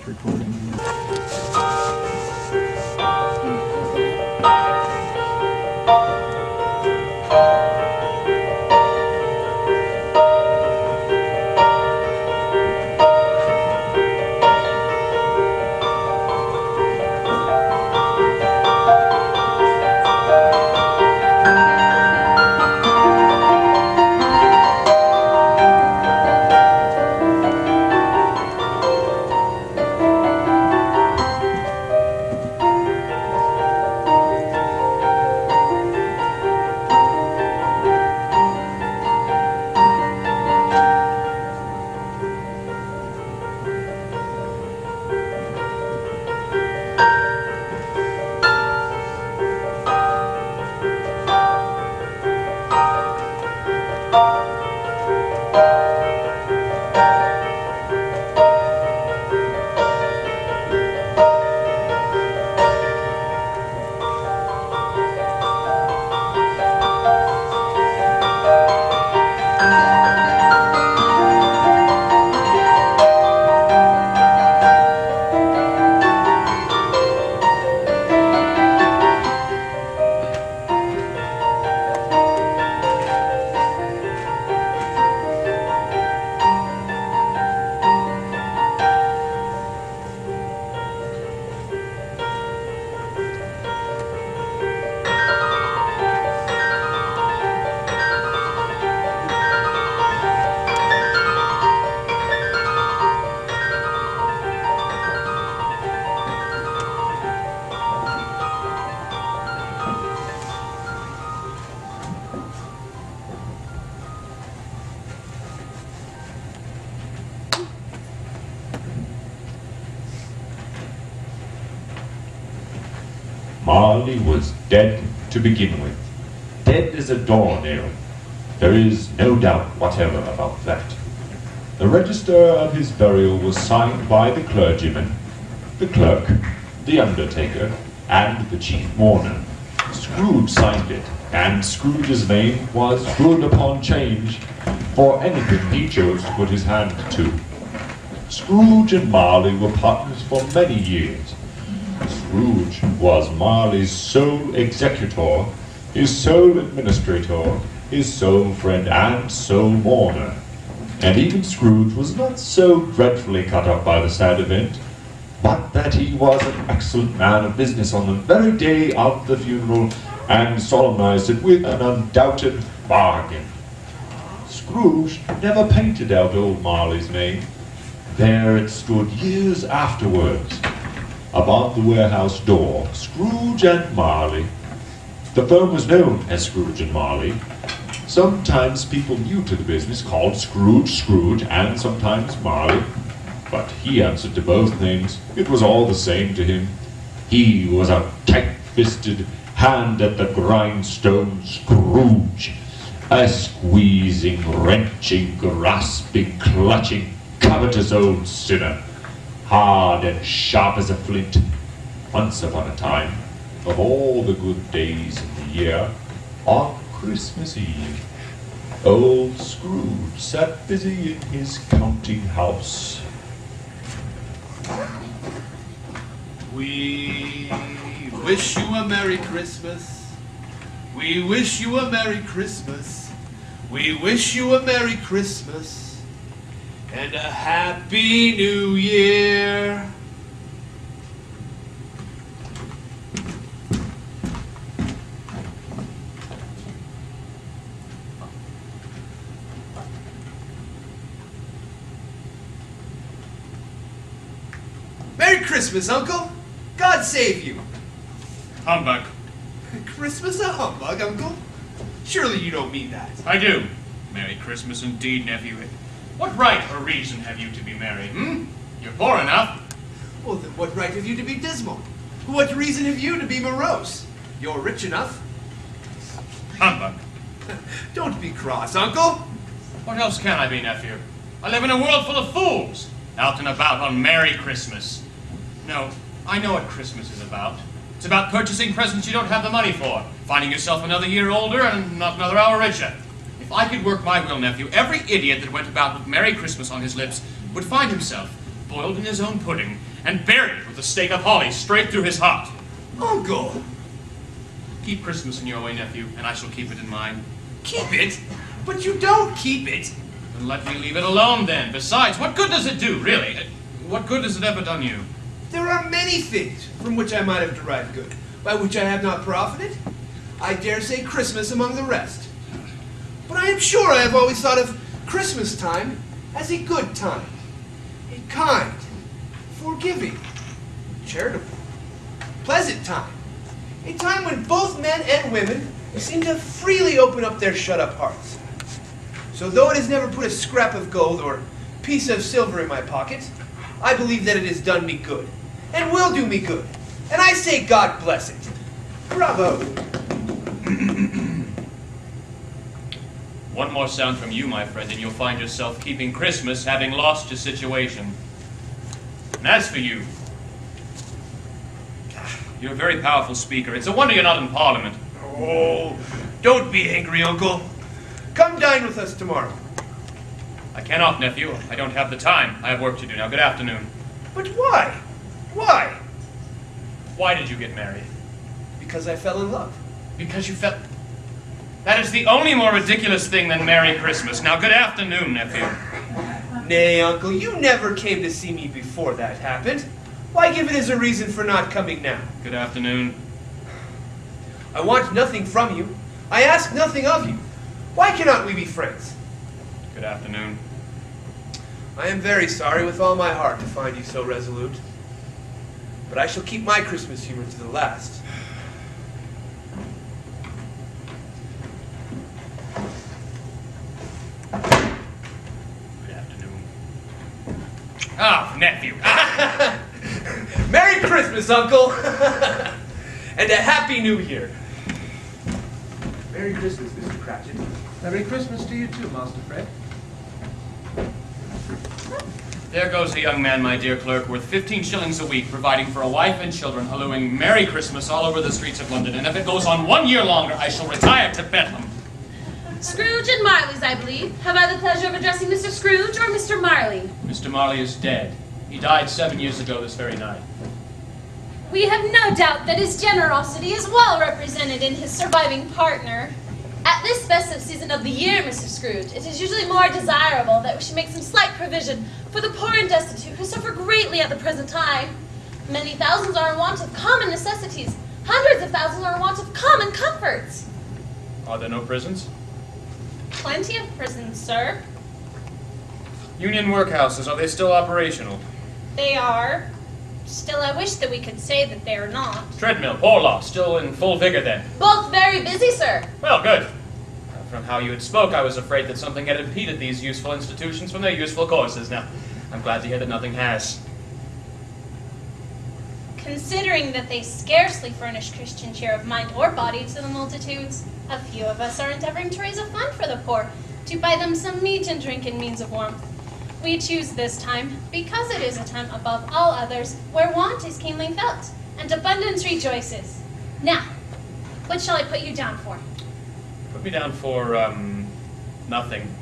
it's recording. Marley was dead to begin with. Dead as a doornail. There is no doubt whatever about that. The register of his burial was signed by the clergyman, the clerk, the undertaker, and the chief mourner. Scrooge signed it, and Scrooge's name was good upon change for anything he chose to put his hand to. Scrooge and Marley were partners for many years. Scrooge was Marley's sole executor, his sole administrator, his sole friend, and sole mourner. And even Scrooge was not so dreadfully cut up by the sad event, but that he was an excellent man of business on the very day of the funeral, and solemnized it with an undoubted bargain. Scrooge never painted out old Marley's name. There it stood years afterwards, above the warehouse door, Scrooge and Marley. The firm was known as Scrooge and Marley. Sometimes people new to the business called Scrooge, Scrooge, and sometimes Marley. But he answered to both names. It was all the same to him. He was a tight-fisted, hand-at-the-grindstone Scrooge. A squeezing, wrenching, grasping, clutching, covetous old sinner. Hard and sharp as a flint. Once upon a time, of all the good days of the year, on Christmas Eve, old Scrooge sat busy in his counting house. We wish you a Merry Christmas. We wish you a Merry Christmas. We wish you a Merry Christmas. And a Happy New Year. Merry Christmas, Uncle. God save you. Humbug. Christmas a humbug, Uncle? Surely you don't mean that. I do. Merry Christmas indeed, nephew. What right or reason have you to be merry, You're poor enough. Well, then what right have you to be dismal? What reason have you to be morose? You're rich enough. Humbug. Don't be cross, Uncle. What else can I be, nephew? I live in a world full of fools, out and about on Merry Christmas. No, I know what Christmas is about. It's about purchasing presents you don't have the money for, finding yourself another year older and not another hour richer. If I could work my will, nephew, every idiot that went about with Merry Christmas on his lips would find himself boiled in his own pudding, and buried with a stake of holly straight through his heart. Uncle! Keep Christmas in your way, nephew, and I shall keep it in mine. Keep it? But you don't keep it. Then let me leave it alone, then. Besides, what good does it do, really? What good has it ever done you? There are many things from which I might have derived good, by which I have not profited. I dare say Christmas among the rest. But I am sure I have always thought of Christmas time as a good time. A kind, forgiving, charitable, pleasant time. A time when both men and women seem to freely open up their shut-up hearts. So though it has never put a scrap of gold or piece of silver in my pocket, I believe that it has done me good, and will do me good. And I say God bless it. Bravo. One more sound from you, my friend, and you'll find yourself keeping Christmas, having lost your situation. And as for you, you're a very powerful speaker. It's a wonder you're not in Parliament. Oh, don't be angry, Uncle. Come dine with us tomorrow. I cannot, nephew. I don't have the time. I have work to do now. Good afternoon. But why? Why? Why did you get married? Because I fell in love. Because you felt... That is the only more ridiculous thing than Merry Christmas. Now, good afternoon, nephew. Nay, Uncle, you never came to see me before that happened. Why give it as a reason for not coming now? Good afternoon. I want nothing from you. I ask nothing of you. Why cannot we be friends? Good afternoon. I am very sorry with all my heart to find you so resolute. But I shall keep my Christmas humor to the last. Good afternoon. Ah, nephew. Merry Christmas, Uncle! And a Happy New Year. Merry Christmas, Mr. Cratchit. Merry Christmas to you too, Master Fred. There goes a young man, my dear clerk, worth 15 shillings a week, providing for a wife and children, hallooing Merry Christmas all over the streets of London. And if it goes on 1 year longer, I shall retire to Bethlehem. Scrooge and Marley's, I believe. Have I the pleasure of addressing Mr. Scrooge or Mr. Marley? Mr. Marley is dead. He died 7 years ago this very night. We have no doubt that his generosity is well represented in his surviving partner. At this festive season of the year, Mr. Scrooge, it is usually more desirable that we should make some slight provision for the poor and destitute who suffer greatly at the present time. Many thousands are in want of common necessities. Hundreds of thousands are in want of common comforts. Are there no prisons? Plenty of prisons, sir. Union workhouses, are they still operational? They are. Still, I wish that we could say that they are not. Treadmill, poor law, still in full vigor then? Both very busy, sir. Well, good. From how you had spoke, I was afraid that something had impeded these useful institutions from their useful courses. Now, I'm glad to hear that nothing has. Considering that they scarcely furnish Christian cheer of mind or body to the multitudes, a few of us are endeavoring to raise a fund for the poor, to buy them some meat and drink and means of warmth. We choose this time because it is a time above all others where want is keenly felt, and abundance rejoices. Now, what shall I put you down for? Put me down for, nothing.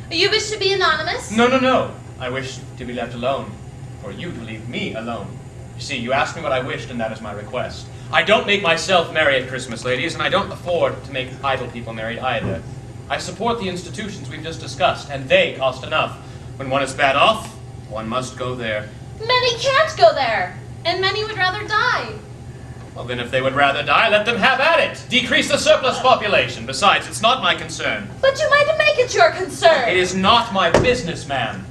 You wish to be anonymous? No. I wish to be left alone. For you to leave me alone. You see, you asked me what I wished, and that is my request. I don't make myself merry at Christmas, ladies, and I don't afford to make idle people merry either. I support the institutions we've just discussed, and they cost enough. When one is bad off, one must go there. Many can't go there, and many would rather die. Well, then if they would rather die, let them have at it. Decrease the surplus population. Besides, it's not my concern. But you might make it your concern. It is not my business, ma'am.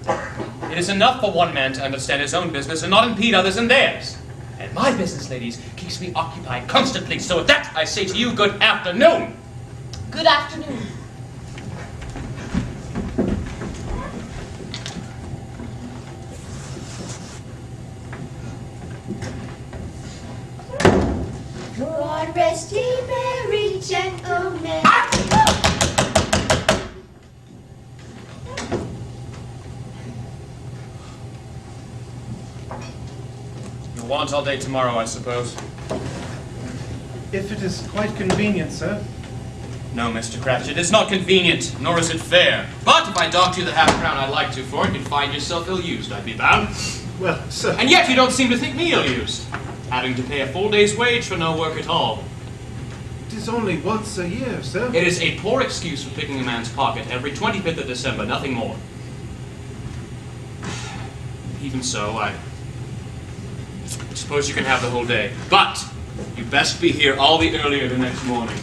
It is enough for one man to understand his own business and not impede others in theirs. And my business, ladies, keeps me occupied constantly. So with that, I say to you, good afternoon. Good afternoon. God rest ye merry gentlemen. You'll want all day tomorrow, I suppose. If it is quite convenient, sir. No, Mr. Cratchit, it's not convenient, nor is it fair. But if I docked you the half-crown I'd like to for it, you'd find yourself ill-used, I'd be bound. Well, sir. And yet you don't seem to think me ill-used, having to pay a full day's wage for no work at all. It is only once a year, sir. It is a poor excuse for picking a man's pocket every 25th of December, nothing more. Even so, I suppose you can have the whole day. But you best be here all the earlier the next morning.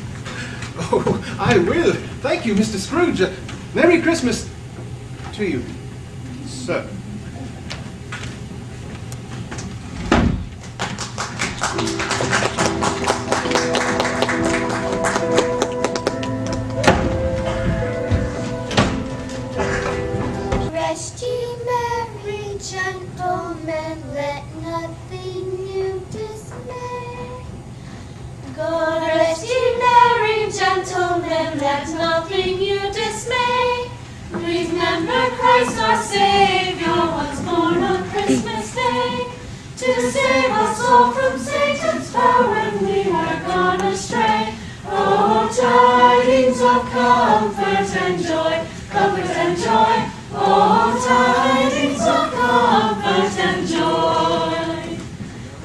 Oh, I will. Thank you, Mr. Scrooge. Merry Christmas to you, sir. Rest ye merry gentlemen, let nothing you dismay. God rest ye merry gentlemen, let nothing you dismay. Remember Christ our Savior was born on Christmas Day, to save us all from Satan's power when we were gone astray. Oh, tidings of comfort and joy, comfort and joy. Oh, tidings of comfort and joy.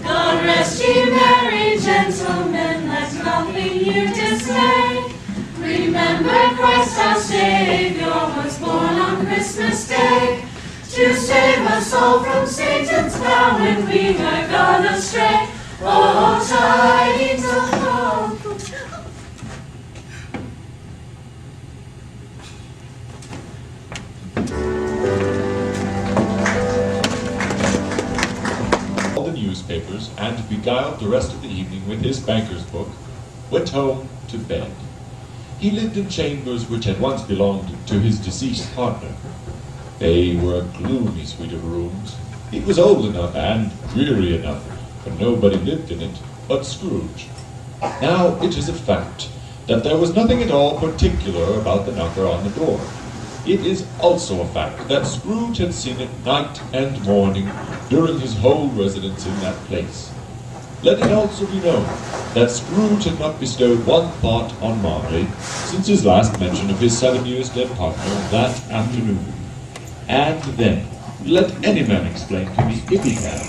God rest ye merry gentlemen, let nothing you dismay. Remember Christ our Savior was born on Christmas Day, to save us all from Satan's power when we were gone astray. Oh, tidings of comfort. All the newspapers and beguiled the rest of the evening with his banker's book, went home to bed. He lived in chambers which had once belonged to his deceased partner. They were a gloomy suite of rooms. It was old enough and dreary enough, for nobody lived in it but Scrooge. Now it is a fact that there was nothing at all particular about the knocker on the door. It is also a fact that Scrooge had seen it night and morning during his whole residence in that place. Let it also be known that Scrooge had not bestowed one thought on Marley since his last mention of his 7 years dead partner that afternoon. And then, let any man explain to me, if he can,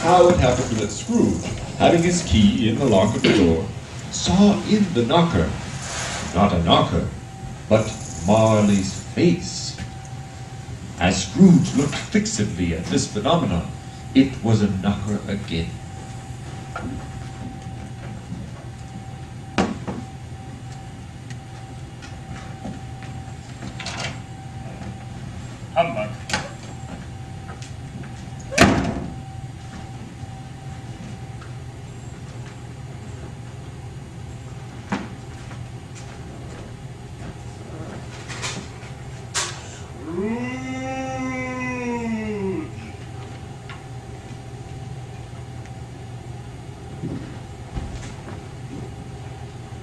how it happened that Scrooge, having his key in the lock of the door, saw in the knocker, not a knocker, but Marley's face. As Scrooge looked fixedly at this phenomenon, it was a knocker again. Humbug.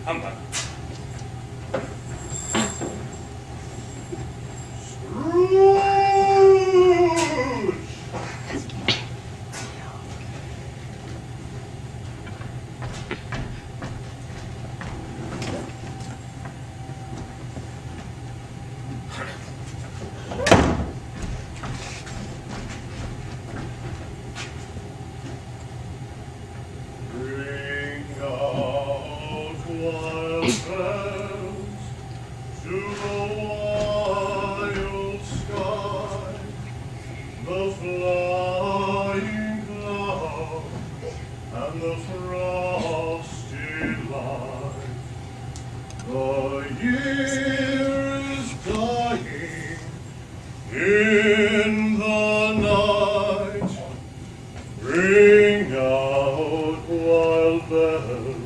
Humbug. Ring out wild bells to the wild sky, the flying cloud and the frosty light. The year is dying in the night. Ring out wild bells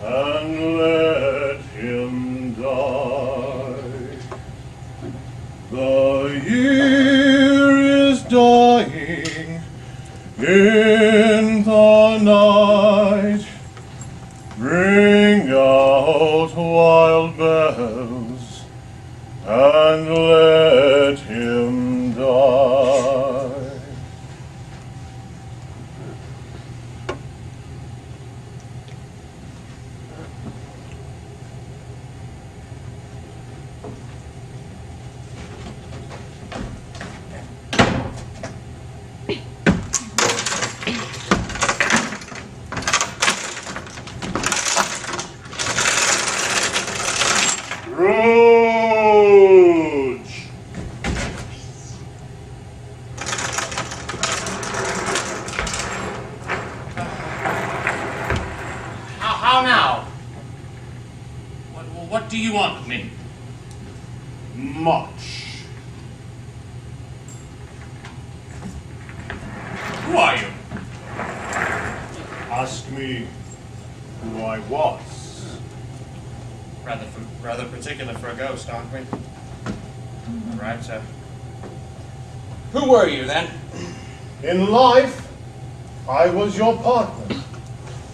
and let him die. The year is dying in the night. Ring out wild bells and let him die. do you want of me? Much. Who are you? Ask me who I was. Rather particular for a ghost, aren't we? All right, sir. Who were you, then? In life, I was your partner,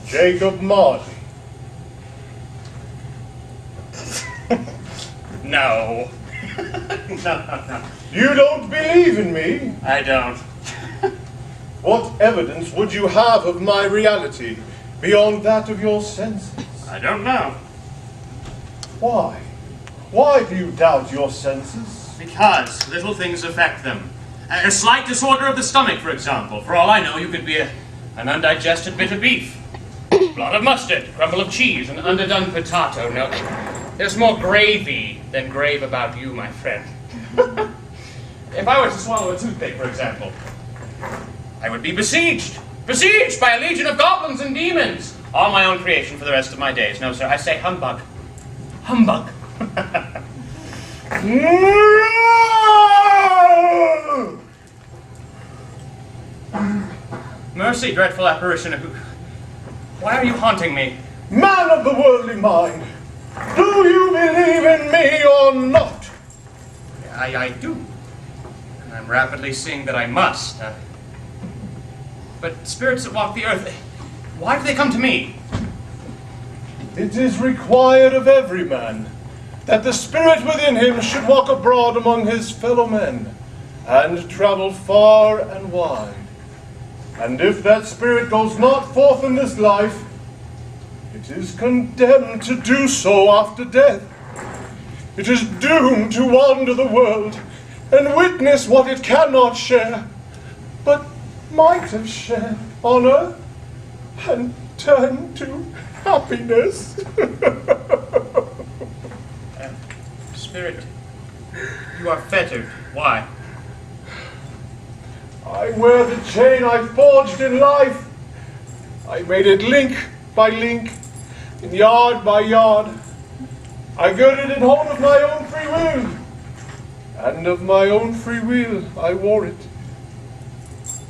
Jacob Marley. No. No. You don't believe in me? I don't. What evidence would you have of my reality beyond that of your senses? I don't know. Why? Why do you doubt your senses? Because little things affect them. A slight disorder of the stomach, for example. For all I know, you could be an undigested bit of beef, blot of mustard, crumble of cheese, an underdone potato. No, there's more gravy than grave about you, my friend. If I were to swallow a toothpick, for example, I would be besieged. Besieged by a legion of goblins and demons. All my own creation for the rest of my days. No, sir, I say humbug. Humbug. Mercy, dreadful apparition. Why are you haunting me? Man of the worldly mind, do you believe in me or not? I do. And I'm rapidly seeing that I must. But spirits that walk the earth, why do they come to me? It is required of every man that the spirit within him should walk abroad among his fellow men and travel far and wide. And if that spirit goes not forth in this life, it is condemned to do so after death. It is doomed to wander the world and witness what it cannot share, but might have shared on earth and turn to happiness. Spirit, you are fettered. Why? I wear the chain I forged in life. I made it link by link, and yard by yard. I girded it home of my own free will, and of my own free will I wore it.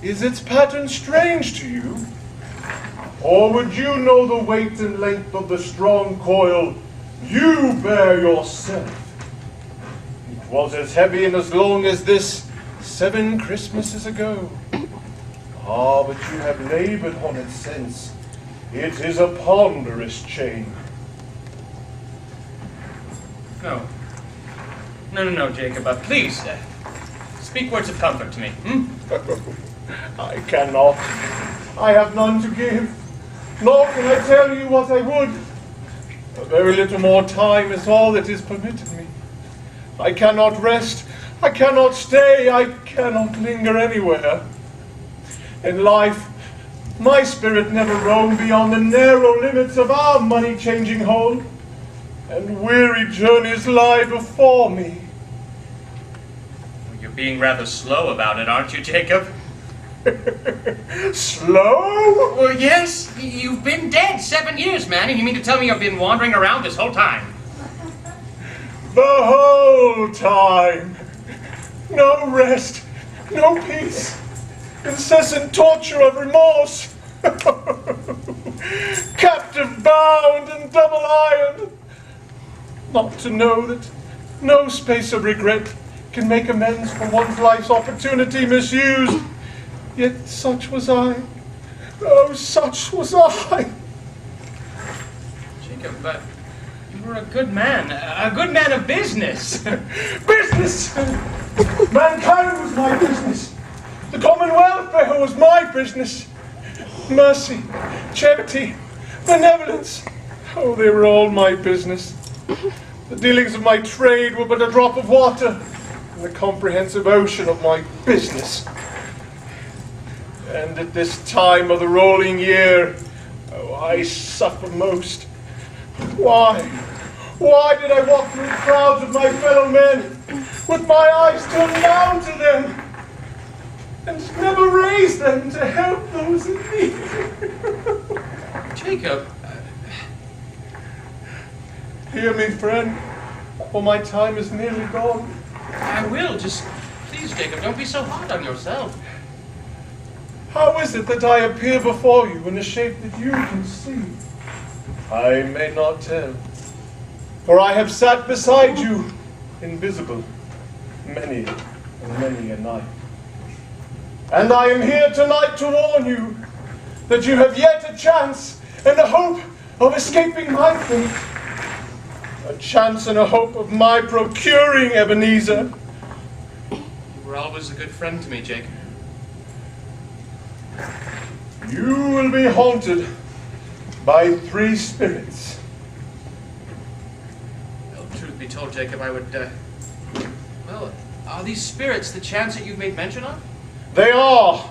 Is its pattern strange to you? Or would you know the weight and length of the strong coil you bear yourself? It was as heavy and as long as this 7 Christmases ago. Ah, but you have labored on it since. It is a ponderous chain. No, Jacob. Please, speak words of comfort to me. I cannot. I have none to give. Nor can I tell you what I would. A very little more time is all that is permitted me. I cannot rest. I cannot stay. I cannot linger anywhere. In life, my spirit never roamed beyond the narrow limits of our money-changing home, and weary journeys lie before me. You're being rather slow about it, aren't you, Jacob? Slow? Well, yes. You've been dead 7 years, man, and you mean to tell me you've been wandering around this whole time? The whole time. No rest, no peace, incessant torture of remorse. Captive bound and double ironed. Not to know that no space of regret can make amends for one's life's opportunity misused. Yet such was I. Oh, such was I. Jacob, but you were a good man of business. Business! Mankind was my business. The common welfare was my business. Mercy, charity, benevolence, oh, they were all my business. The dealings of my trade were but a drop of water in the comprehensive ocean of my business. And at this time of the rolling year, oh, I suffer most. Why? Why did I walk through crowds of my fellow men with my eyes turned down to them and never raise them to help those in need? Jacob, Hear me, friend, for my time is nearly gone. I will. Just please, Jacob, don't be so hard on yourself. How is it that I appear before you in a shape that you can see? I may not tell, for I have sat beside you, invisible, many and many a night. And I am here tonight to warn you that you have yet a chance and a hope of escaping my fate. A chance and a hope of my procuring Ebenezer. You were always a good friend to me, Jacob. You will be haunted by 3 spirits. Well, truth be told, Jacob, I would, well, are these spirits the chance that you've made mention of? They are.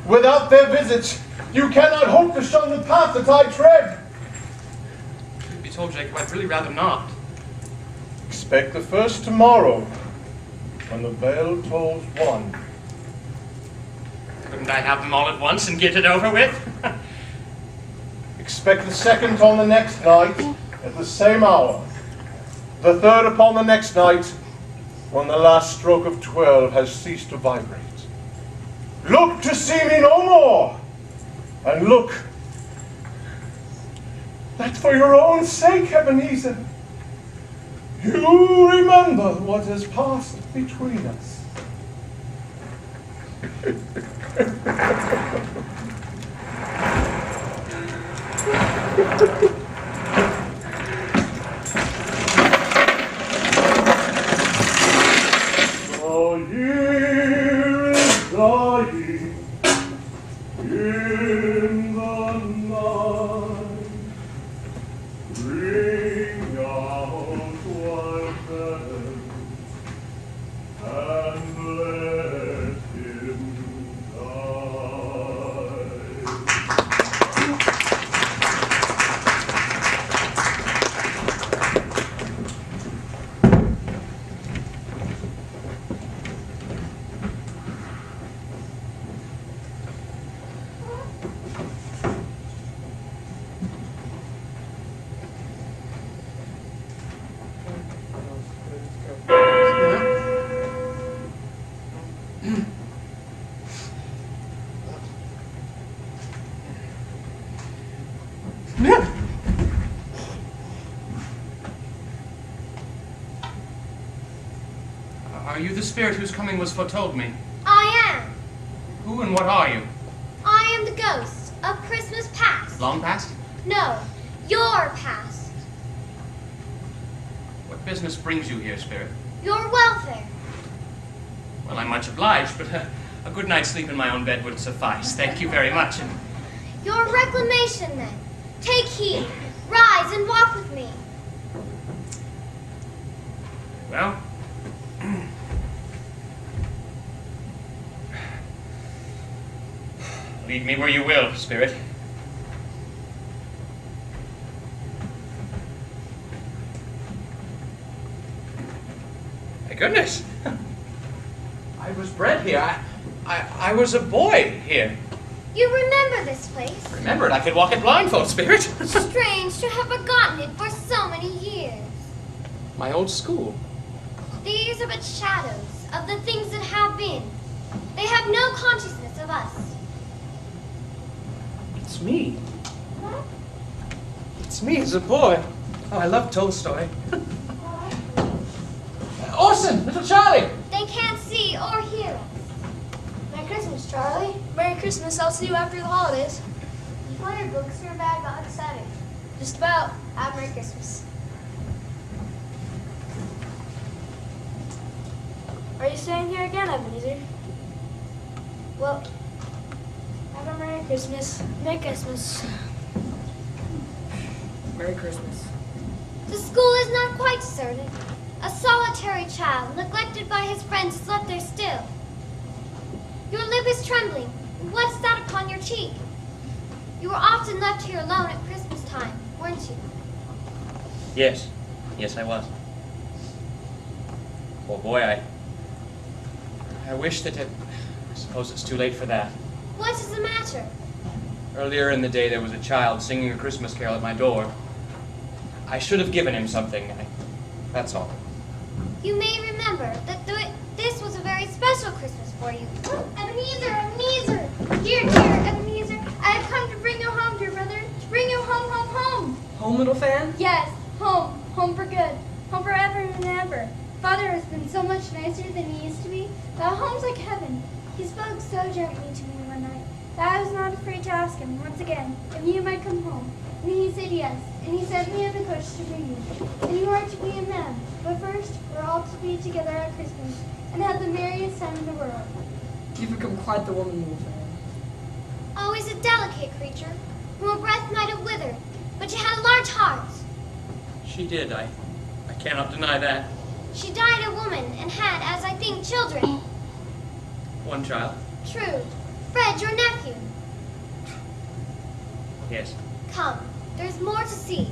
Without their visits, you cannot hope to shun the path that I tread. Truth be told, Jacob, I'd really rather not. Expect the first tomorrow, when the bell tolls 1. Couldn't I have them all at once and get it over with? Expect the second on the next night, at the same hour. The third upon the next night, when the last stroke of 12 has ceased to vibrate. Look to see me no more, and look that for your own sake, Ebenezer, you remember what has passed between us. The year is dying in the night. Ring out while bells and let him die. Are you the spirit whose coming was foretold me? I am. Who and what are you? I am the ghost of Christmas past. Long past? No, your past. What business brings you here, spirit? Your welfare. Well, I'm much obliged, but a good night's sleep in my own bed would suffice. Thank you very much. And Your reclamation, then. Take heed. Rise and walk with me. well, lead me where you will, spirit. My goodness. I was bred here. I was a boy here. You remember this place? Remembered I could walk it blindfold, spirit. Strange to have forgotten it for so many years. My old school. These are but shadows of the things that have been. They have no consciousness of us. It's me. It's me as a boy. Oh, I love Tolstoy. Orson, little Charlie. They can't see or hear us. Merry Christmas, Charlie. Merry Christmas. I'll see you after the holidays. You want your books in your bag? Got excited. Just about. Have Merry Christmas. Are you staying here again, Ebenezer? Well, have a Merry Christmas. Merry Christmas. Merry Christmas. The school is not quite deserted. A solitary child, neglected by his friends, is left there still. Your lip is trembling. What is that upon your cheek? You were often left here alone at Christmas time, weren't you? Yes. Yes, I was. Oh, boy, I wish that I suppose it's too late for that. What is the matter? Earlier in the day, there was a child singing a Christmas carol at my door. I should have given him something. That's all. You may remember that this was a very special Christmas for you. Ebenezer, Ebenezer! Dear Ebenezer, I have come to bring you home, dear brother. To bring you home, home, home. Home, little fan? Yes, home. Home for good. Home forever and ever. Father has been so much nicer than he used to be. Now home's like heaven. He spoke so gently to me one night that I was not afraid to ask him once again if you might come home. And he said yes, and he sent me on the coach to bring you. And you are to be a man. But first, we're all to be together at Christmas and have the merriest time in the world. You've become quite the woman, little fan. Always a delicate creature, whom a breath might have withered, but you had a large heart. She did. I cannot deny that. She died a woman and had, as I think, children. One child. True. Fred, your nephew. Yes. Come, there's more to see.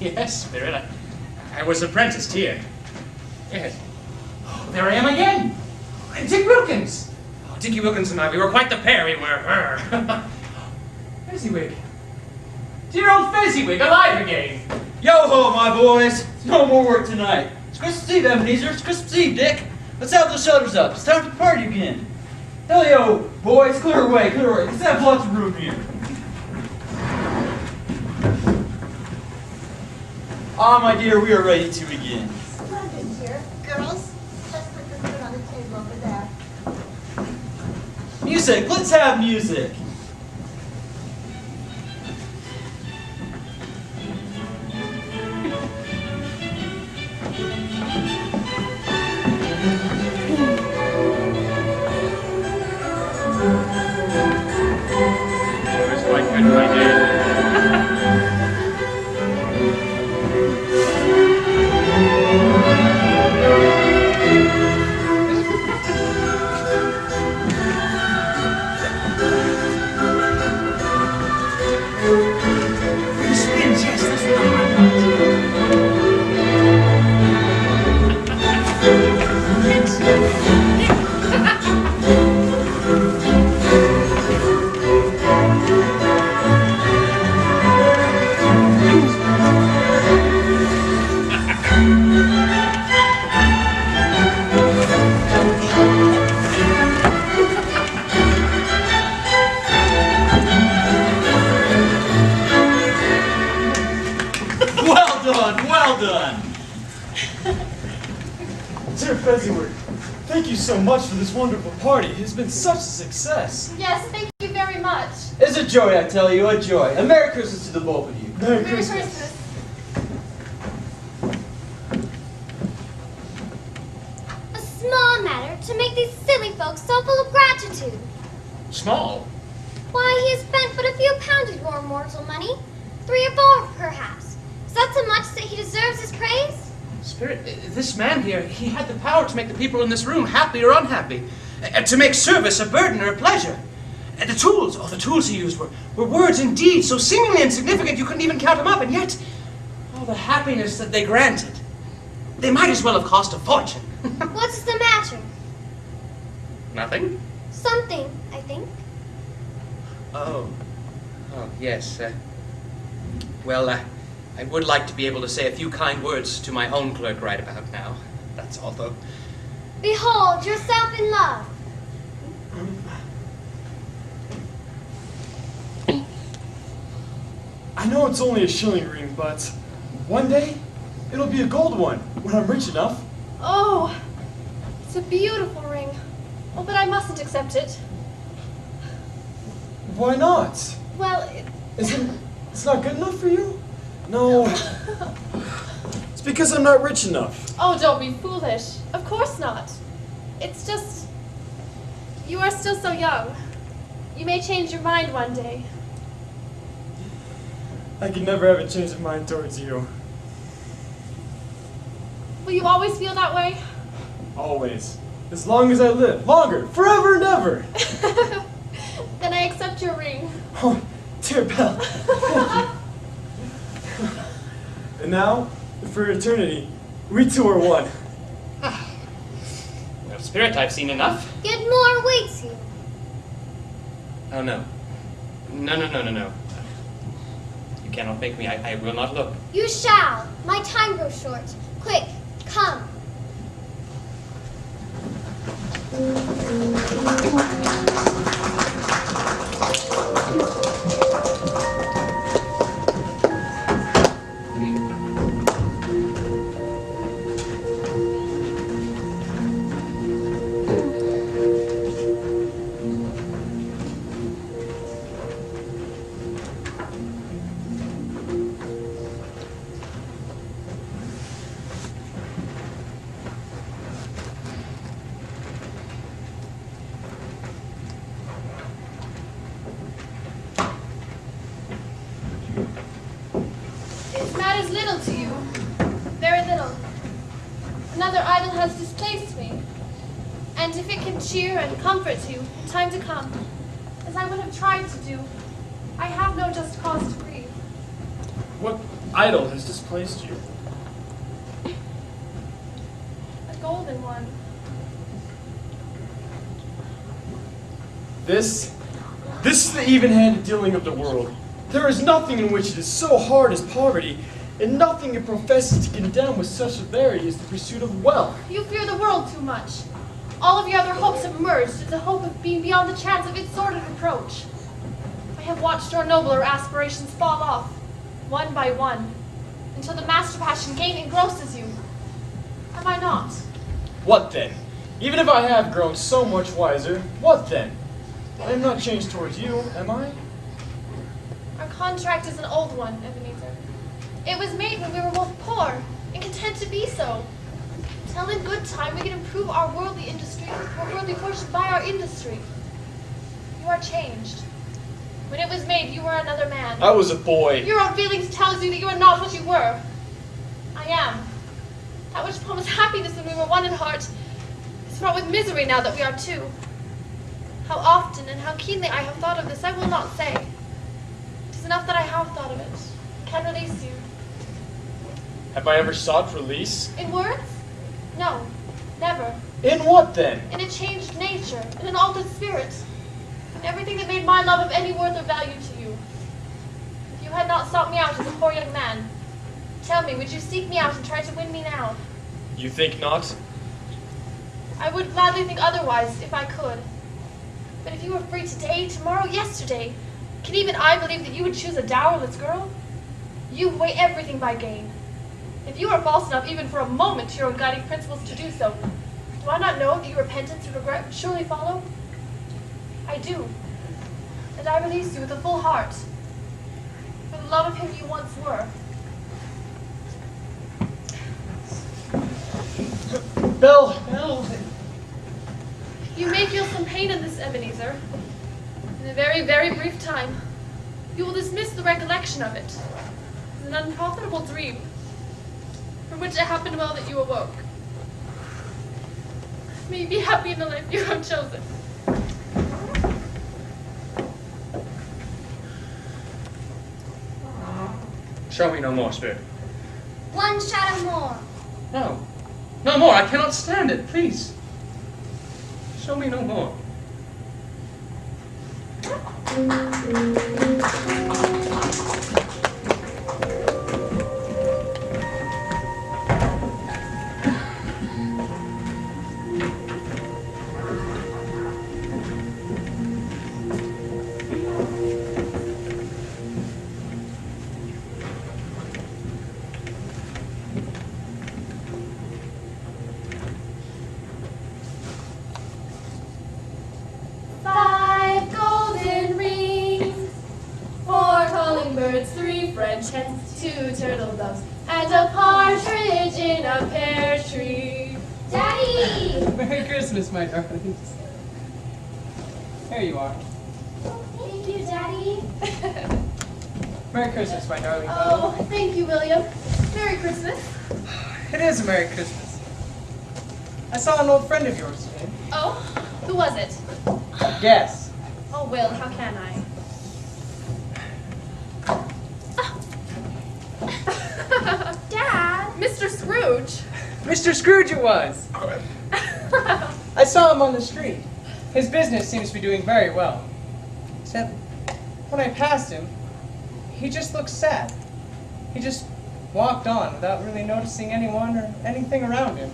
Yes, Spirit. I was apprenticed here. Yes. Oh, there I am again. Dick Wilkins. Oh, Dickie Wilkins and I, we were quite the pair, we were. Fezziwig. Dear old Fezziwig, alive again. Yo-ho, my boys. No more work tonight. It's Christmas Eve, Ebenezer. It's Christmas Eve, Dick. Let's have those shutters up. It's time for the party again. Hell yo, boys, clear away, clear away. Let's have lots of room here. Ah, my dear, we are ready to begin. Splendid, dear. Girls, let's put the food on the table over there. Music, let's have music. It was quite good, my dear. Well done. Dear Fezziwig, thank you so much for this wonderful party. It has been such a success. Yes, thank you very much. It's a joy, I tell you, a joy. A Merry Christmas to the both of you. Merry Merry Christmas. Christmas. A small matter to make these silly folks so full of gratitude. Small. Why, he has spent but a few pounds of your mortal money. 3 or 4, perhaps. Is that so much that he deserves his praise? Spirit, this man here, he had the power to make the people in this room happy or unhappy. To make service a burden or a pleasure. And the tools he used were words and deeds so seemingly insignificant you couldn't even count them up, and yet, the happiness that they granted. They might as well have cost a fortune. What's the matter? Nothing? Something, I think. Oh, yes. I would like to be able to say a few kind words to my own clerk right about now. That's all, though. Behold yourself in love. I know it's only a shilling ring, but one day it'll be a gold one when I'm rich enough. Oh, it's a beautiful ring. Oh, but I mustn't accept it. Why not? Well, It's not good enough for you? No. It's It's because I'm not rich enough. Oh, don't be foolish. Of course not. It's just... you are still so young. You may change your mind one day. I could never have a change of mind towards you. Will you always feel that way? Always. As long as I live. Longer. Forever and ever. Then I accept your ring. Oh, dear Belle. Thank you. And now, for eternity, we two are one. Well, Spirit, I've seen enough. Yet more awaits you. Oh, no. No. You cannot make me. I will not look. You shall. My time grows short. Quick, come. It matters little to you. Very little. Another idol has displaced me. And if it can cheer and comfort you in time to come, as I would have tried to do, I have no just cause to grieve. What idol has displaced you? A golden one. This is the even-handed dealing of the world. There is nothing in which it is so hard as poverty, and nothing it professes to condemn with such severity as the pursuit of wealth. You fear the world too much. All of your other hopes have merged into the hope of being beyond the chance of its sordid approach. I have watched your nobler aspirations fall off, one by one, until the master passion gain engrosses you. Am I not? What then? Even if I have grown so much wiser, what then? I am not changed towards you, am I? Our contract is an old one, Ebenezer. It was made when we were both poor and content to be so. Till in good time we can improve our worldly industry, our worldly fortune by our industry. You are changed. When it was made, you were another man. I was a boy. Your own feelings tells you that you are not what you were. I am. That which promised happiness when we were one in heart is fraught with misery now that we are two. How often and how keenly I have thought of this, I will not say. It is enough that I have thought of it. I can release you. Have I ever sought release? In words? No, never. In what then? In a changed nature, in an altered spirit, in everything that made my love of any worth or value to you. If you had not sought me out as a poor young man, tell me, would you seek me out and try to win me now? You think not? I would gladly think otherwise if I could. But if you were free today, tomorrow, yesterday, can even I believe that you would choose a dowerless girl? You weigh everything by gain. If you are false enough even for a moment to your own guiding principles to do so, do I not know that your repentance and regret would surely follow? I do. And I release you with a full heart, for the love of him you once were. Belle! You may feel some pain in this, Ebenezer. In a very, very brief time, you will dismiss the recollection of it as an unprofitable dream, from which it happened well that you awoke. May you be happy in the life you have chosen. Show me no more, Spirit. One shadow more. No. No more. I cannot stand it. Please. Show me no more. Five golden rings, 4 calling birds, 3 French hens, 2 turtle doves, and a partridge in a pear tree. Daddy! Merry Christmas, my darlings. Here you are. Thank you, Daddy. Merry Christmas, my darling. Oh, thank you, William. Merry Christmas. It is a Merry Christmas. I saw an old friend of yours today. Oh, who was it? Guess. Oh, Will, how can I? Dad! Mr. Scrooge. Mr. Scrooge it was. I saw him on the street. His business seems to be doing very well. Except when I passed him, he just looked sad. He just walked on without really noticing anyone or anything around him.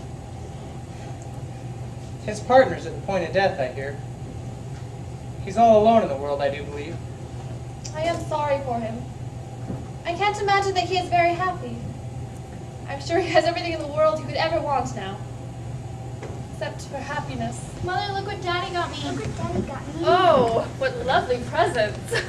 His partner's at the point of death, I hear. He's all alone in the world, I do believe. I am sorry for him. I can't imagine that he is very happy. I'm sure he has everything in the world he could ever want now. Except for happiness. Mother, look what Daddy got me. Look what Daddy got me. Oh, what lovely presents.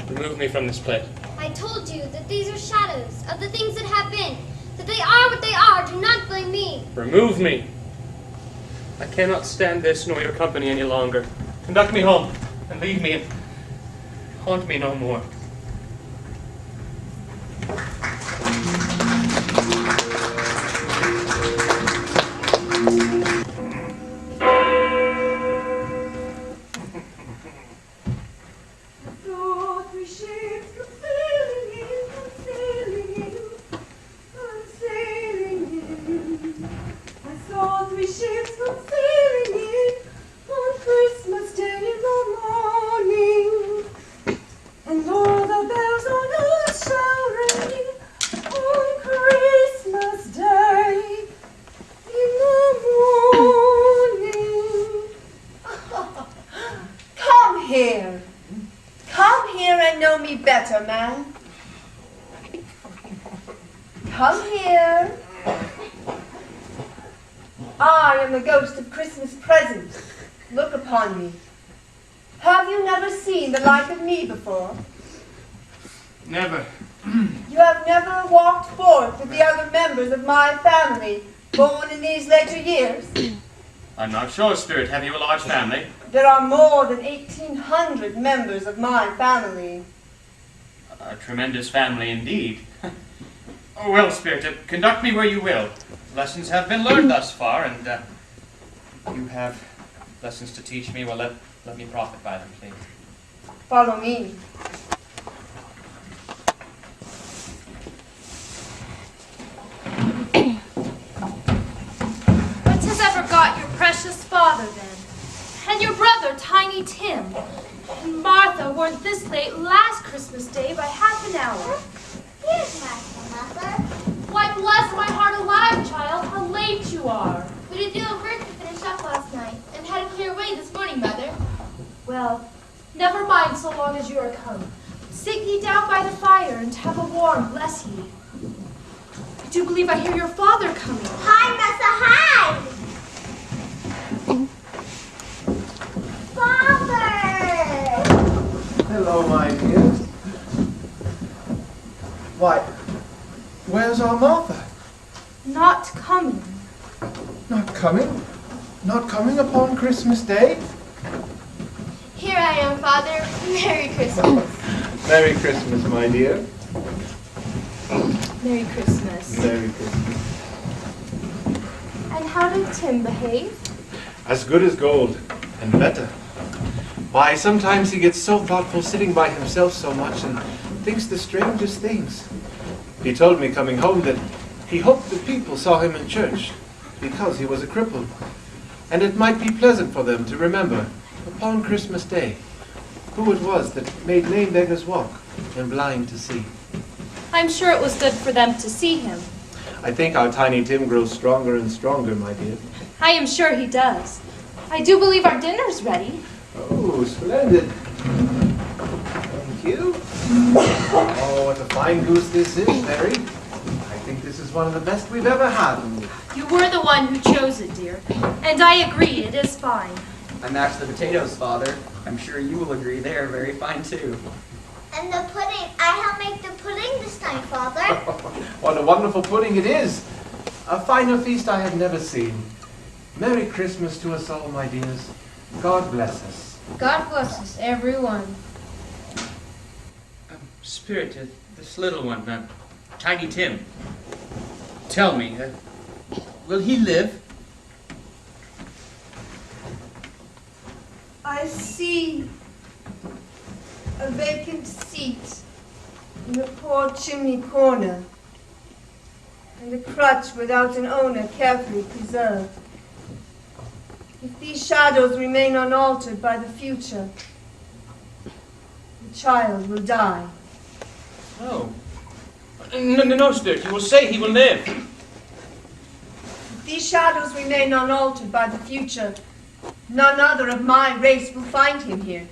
Remove me from this plate. I told you that these are shadows of the things that have been. That they are what they are. Do not blame me. Remove me. I cannot stand this nor your company any longer. Conduct me home and leave me and haunt me no more. Better, man. Come here. I am the ghost of Christmas present. Look upon me. Have you never seen the like of me before? Never. You have never walked forth with the other members of my family, born in these later years? I'm not sure, Spirit. Have you a large family? There are more than 1,800 members of my family. A tremendous family indeed. Oh, well, Spirit, conduct me where you will. Lessons have been learned thus far, and you have lessons to teach me. Well, let me profit by them, please. Follow me. What has ever got your precious father, then? And your brother, Tiny Tim? And Martha weren't this late last Christmas Day by half an hour. Here's Martha, Mother. Why, bless my heart alive, child, how late you are. We did do a work to finish up last night and had to clear away this morning, Mother. Well, never mind so long as you are come. Sit ye down by the fire and have a warm, bless ye. I do believe I hear your father coming. Hi, Massa, hi! Father! Hello, my dear. Why, where's our Martha? Not coming. Not coming? Not coming upon Christmas Day? Here I am, Father. Merry Christmas. Merry Christmas, my dear. Merry Christmas. Merry Christmas. And how did Tim behave? As good as gold, and better. Why, sometimes he gets so thoughtful sitting by himself so much and thinks the strangest things. He told me coming home that he hoped the people saw him in church because he was a cripple, and it might be pleasant for them to remember upon Christmas Day who it was that made lame beggars walk and blind to see. I'm sure it was good for them to see him. I think our Tiny Tim grows stronger and stronger, my dear. I am sure he does. I do believe our dinner's ready. Oh, splendid. Thank you. Oh, what a fine goose this is, Mary. is one of the best we've ever had. You were the one who chose it, dear. And I agree, it is fine. I mashed the potatoes, Father. I'm sure you will agree they are very fine too. And the pudding, I helped make the pudding this time, Father. What a wonderful pudding it is. A finer feast I have never seen. Merry Christmas to us all, my dears. God bless us. God bless us, everyone. Spirit, this little one, Tiny Tim. Tell me, will he live? I see a vacant seat in the poor chimney corner, and a crutch without an owner carefully preserved. If these shadows remain unaltered by the future, the child will die. No. No, Spirit, you will say he will live. If these shadows remain unaltered by the future, none other of my race will find him here.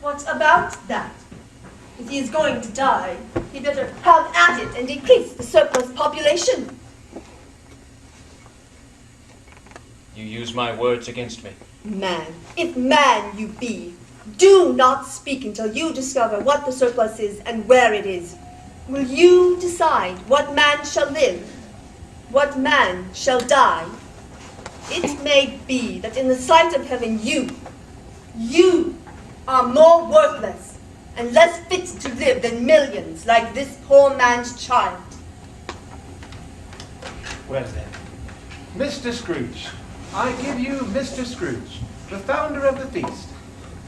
What about that? If he is going to die, he better have at it and decrease the surplus population. You use my words against me. Man, if man you be, do not speak until you discover what the surplus is and where it is. Will you decide what man shall live, what man shall die? It may be that in the sight of heaven you are more worthless and less fit to live than millions like this poor man's child. Well then, Mr. Scrooge, I give you Mr. Scrooge, the founder of the feast.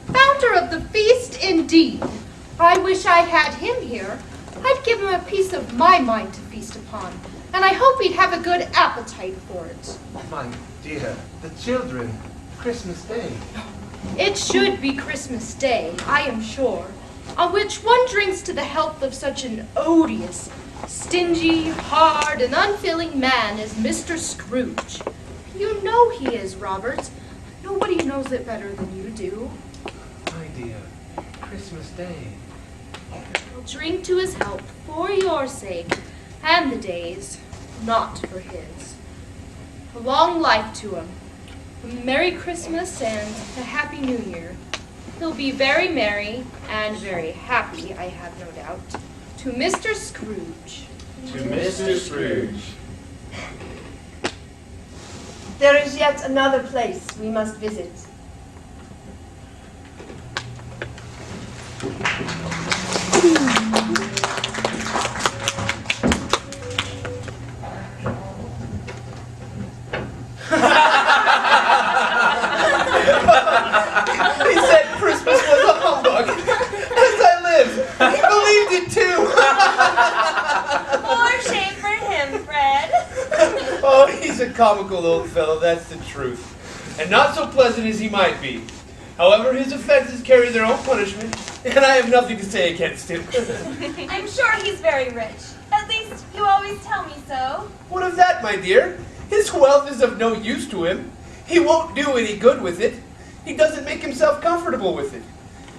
Founder of the feast, indeed. I wish I had him here. I'd give him a piece of my mind to feast upon, and I hope he'd have a good appetite for it. My dear, the children, Christmas Day. It should be Christmas Day, I am sure, on which one drinks to the health of such an odious, stingy, hard, and unfeeling man as Mr. Scrooge. You know he is, Robert. Nobody knows it better than you do. My dear, Christmas Day. I'll drink to his health for your sake, and the day's, not for his. A long life to him. A Merry Christmas and a Happy New Year. He'll be very merry and very happy, I have no doubt. To Mr. Scrooge. To Mr. Scrooge. There is yet another place we must visit. He said Christmas was a humbug. As I live, he believed it too. More shame for him, Fred. Oh, he's a comical old fellow, that's the truth. And not so pleasant as he might be. However, his offenses carry their own punishment, and I have nothing to say against him. I'm sure he's very rich. At least you always tell me so. What of that, my dear? His wealth is of no use to him. He won't do any good with it. He doesn't make himself comfortable with it.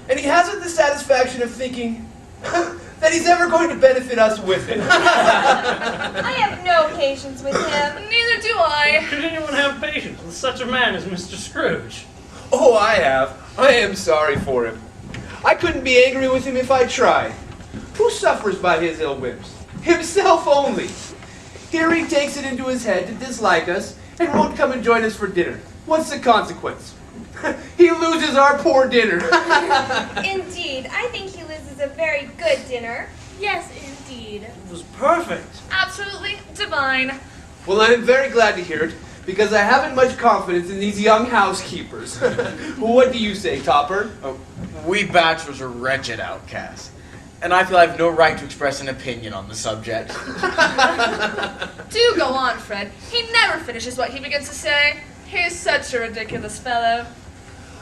And he hasn't the satisfaction of thinking that he's ever going to benefit us with it. I have no patience with him. Neither do I. Could anyone have patience with such a man as Mr. Scrooge? Oh, I have. I am sorry for him. I couldn't be angry with him if I tried. Who suffers by his ill whims? Himself only. Here he takes it into his head to dislike us and won't come and join us for dinner. What's the consequence? He loses our poor dinner. Indeed, I think he loses a very good dinner. Yes, indeed. It was perfect. Absolutely divine. Well, I am very glad to hear it, because I haven't much confidence in these young housekeepers. What do you say, Topper? Oh, we bachelors are wretched outcasts, and I feel I have no right to express an opinion on the subject. Do go on, Fred. He never finishes what he begins to say. He's such a ridiculous fellow.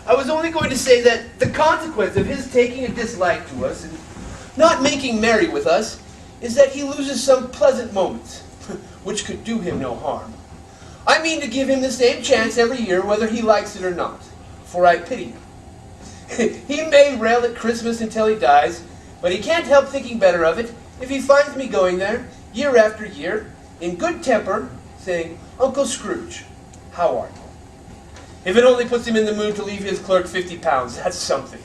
I was only going to say that the consequence of his taking a dislike to us and not making merry with us is that he loses some pleasant moments, which could do him no harm. I mean to give him the same chance every year whether he likes it or not, for I pity him. He may rail at Christmas until he dies, but he can't help thinking better of it if he finds me going there, year after year, in good temper, saying, "Uncle Scrooge, how are you?" If it only puts him in the mood to leave his clerk 50 pounds, that's something.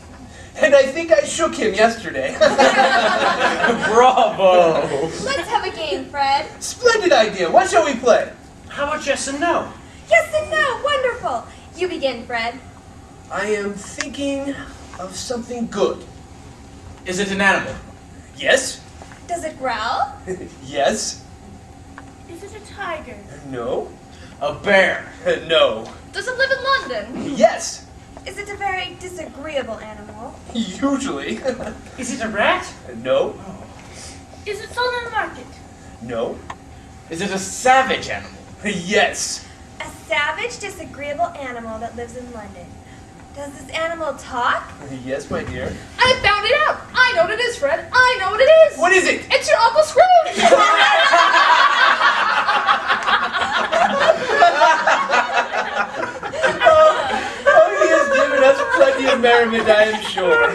And I think I shook him yesterday. Bravo! Let's have a game, Fred. Splendid idea. What shall we play? How about yes and no? Yes and no. Wonderful. You begin, Fred. I am thinking of something good. Is it an animal? Yes. Does it growl? Yes. Is it a tiger? No. A bear? No. Does it live in London? Yes. Is it a very disagreeable animal? Usually. Is it a rat? No. Is it sold in the market? No. Is it a savage animal? Yes. A savage, disagreeable animal that lives in London. Does this animal talk? Yes, my dear. I found it out. I know what it is, Fred. I know what it is. What is it? It's your Uncle Scrooge. He has given us plenty of merriment, I am sure.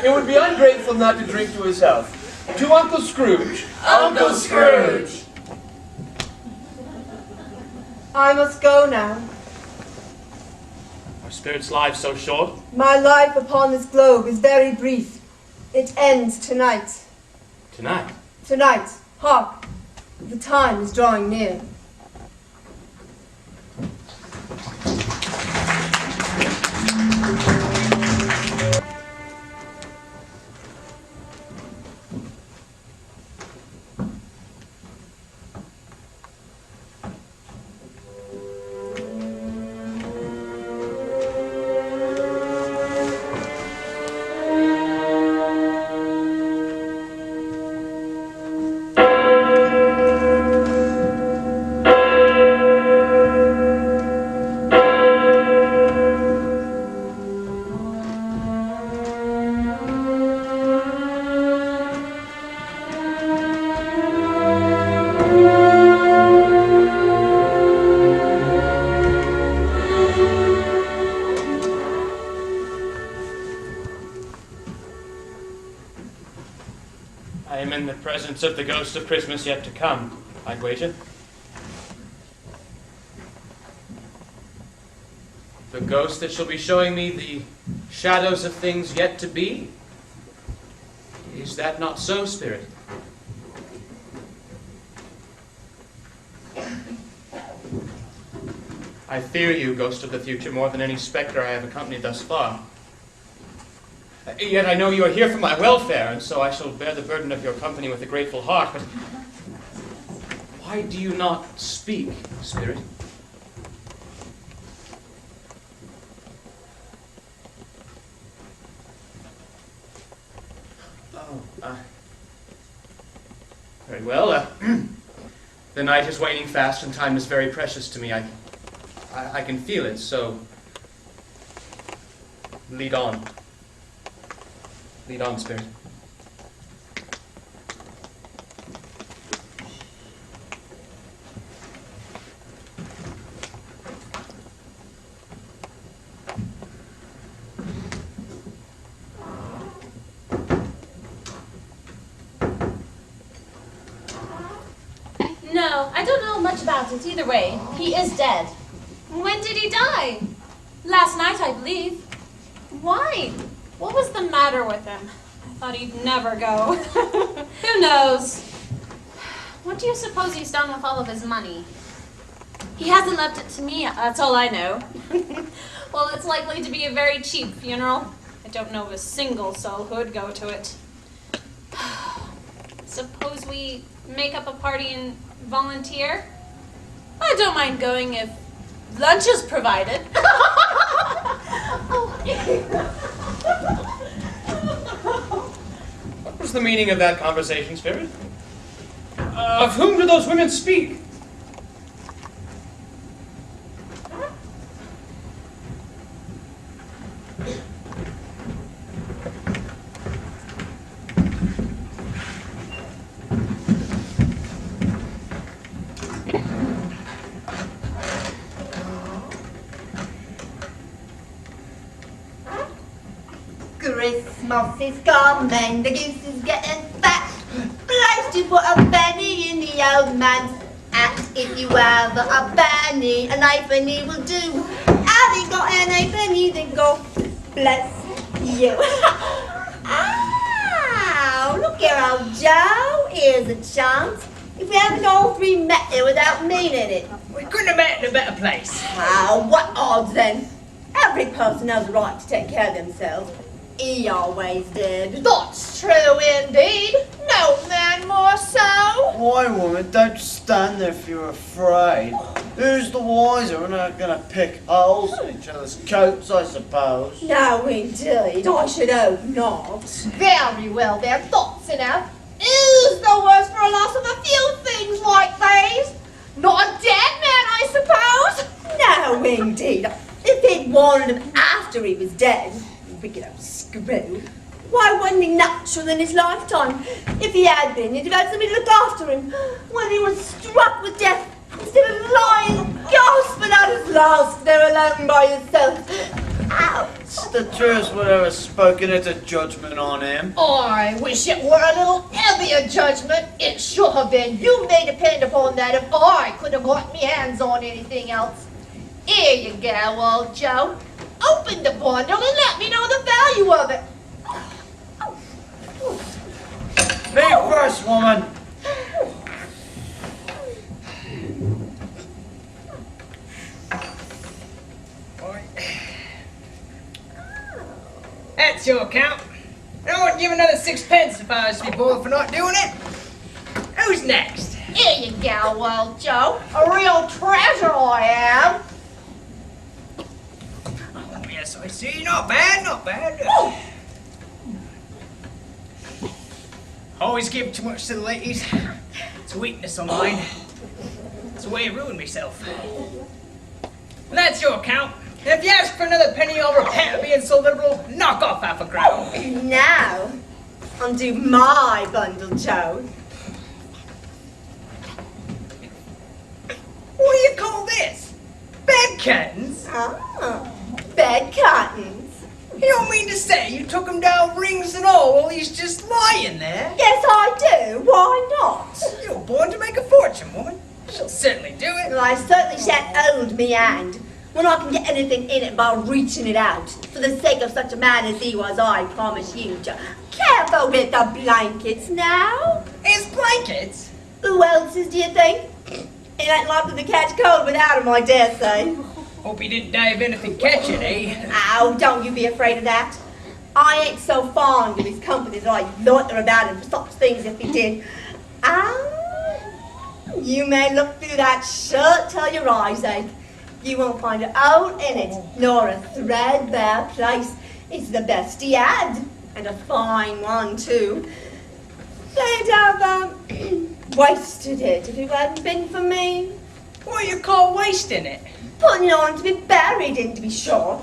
It would be ungrateful not to drink to his health. To Uncle Scrooge. Uncle Scrooge! I must go now. Our spirit's lives so short. My life upon this globe is very brief. It ends tonight. Tonight. Tonight. Hark! The time is drawing near. I am in the presence of the ghost of Christmas yet to come, I'd wager. The ghost that shall be showing me the shadows of things yet to be? Is that not so, Spirit? I fear you, ghost of the future, more than any specter I have accompanied thus far. Yet I know you are here for my welfare, and so I shall bear the burden of your company with a grateful heart. But why do you not speak, Spirit? Oh, very well. The night is waning fast, and time is very precious to me. I can feel it, so lead on. Lead on, Spirit. No, I don't know much about it either way. He is dead. When did he die? Last night, I believe. Why? What was the matter with him? I thought he'd never go. Who knows? What do you suppose he's done with all of his money? He hasn't left it to me, that's all I know. Well, it's likely to be a very cheap funeral. I don't know of a single soul who would go to it. Suppose we make up a party and volunteer? I don't mind going if lunch is provided. What was the meaning of that conversation, Spirit? Of whom do those women speak? Christmas is coming, the goose is getting fat. Bless just to put a penny in the old man's hat. If you have a penny, a halfpenny will do. Having got an halfpenny, then God bless you. Ow, look here, old Joe. Here's a chance. If we haven't all three met here without meaning it. We couldn't have met in a better place. Oh, what odds then? Every person has a right to take care of themselves. He always did. That's true indeed. No man more so. Why, woman, don't stand there if you're afraid. Who's the wiser? We're not going to pick holes in each other's coats, I suppose. No, indeed. I should hope not. Very well then, that's enough. Who's the worse for a loss of a few things like these? Not a dead man, I suppose? No, indeed. If he'd wanted him after he was dead, wicked old screw, why wasn't he natural in his lifetime? If he had been, he'd have had somebody to look after him when he was struck with death, instead of lying gasping out his last there alone by himself. Ouch! It's the truest word ever spoken. It's a judgment on him. I wish it were a little heavier judgment. It should have been. You may depend upon that if I could have got my hands on anything else. Here you go, old Joe. Open the bundle and let me know the value of it. Me first, woman. That's your account. I wouldn't give another 6p if I was to be bored for not doing it. Who's next? Here you go, old Joe. A real treasure I am. Oh, yes, I see. Not bad, not bad. Always give too much to the ladies. It's a weakness of mine. It's a way to ruin myself. And that's your account. And if you ask for another penny, I'll repent of being so liberal. Knock off half a crown. Now, undo my bundle, Joe. What do you call this? Bed curtains? Ah, bed curtains. You don't mean to say you took him down, rings and all, while he's just lying there? Yes, I do. Why not? You're born to make a fortune, woman. She'll certainly do it. Well, I certainly shan't hold me hand when I can get anything in it by reaching it out. For the sake of such a man as he was, I promise you, Joe. Careful with the blankets now. His blankets? Who else's, do you think? It ain't likely to catch cold without him, I dare say. Hope he didn't dive in if he catch it, eh? Oh, don't you be afraid of that. I ain't so fond of his company that I'd loiter about him for such things if he did. Ah, you may look through that shirt till your eyes ache. You won't find a hole in it, nor a threadbare place. It's the best he had, and a fine one too. They'd have wasted it if it hadn't been for me. What do you call wasting it? Putting it on to be buried in, to be sure.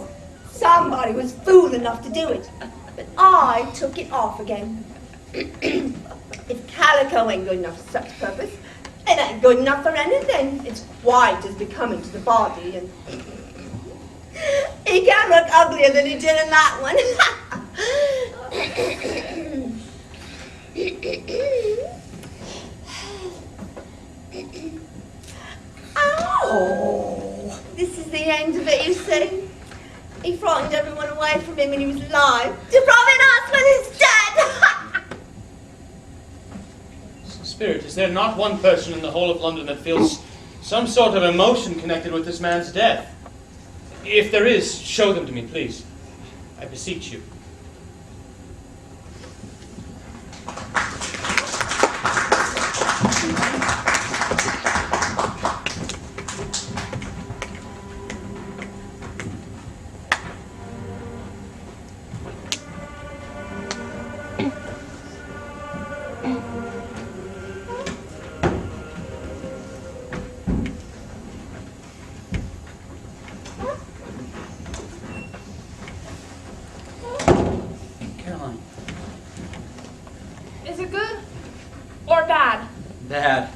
Somebody was fool enough to do it, but I took it off again. If calico ain't good enough for such a purpose, it ain't good enough for anything. It's white as becoming to the body, and he can't look uglier than he did in that one. Oh, this is the end of it, you see. He frightened everyone away from him when he was alive, to frighten us when he's dead. Spirit, is there not one person in the whole of London that feels some sort of emotion connected with this man's death? If there is, show them to me, please. I beseech you. Is it good or bad? Bad.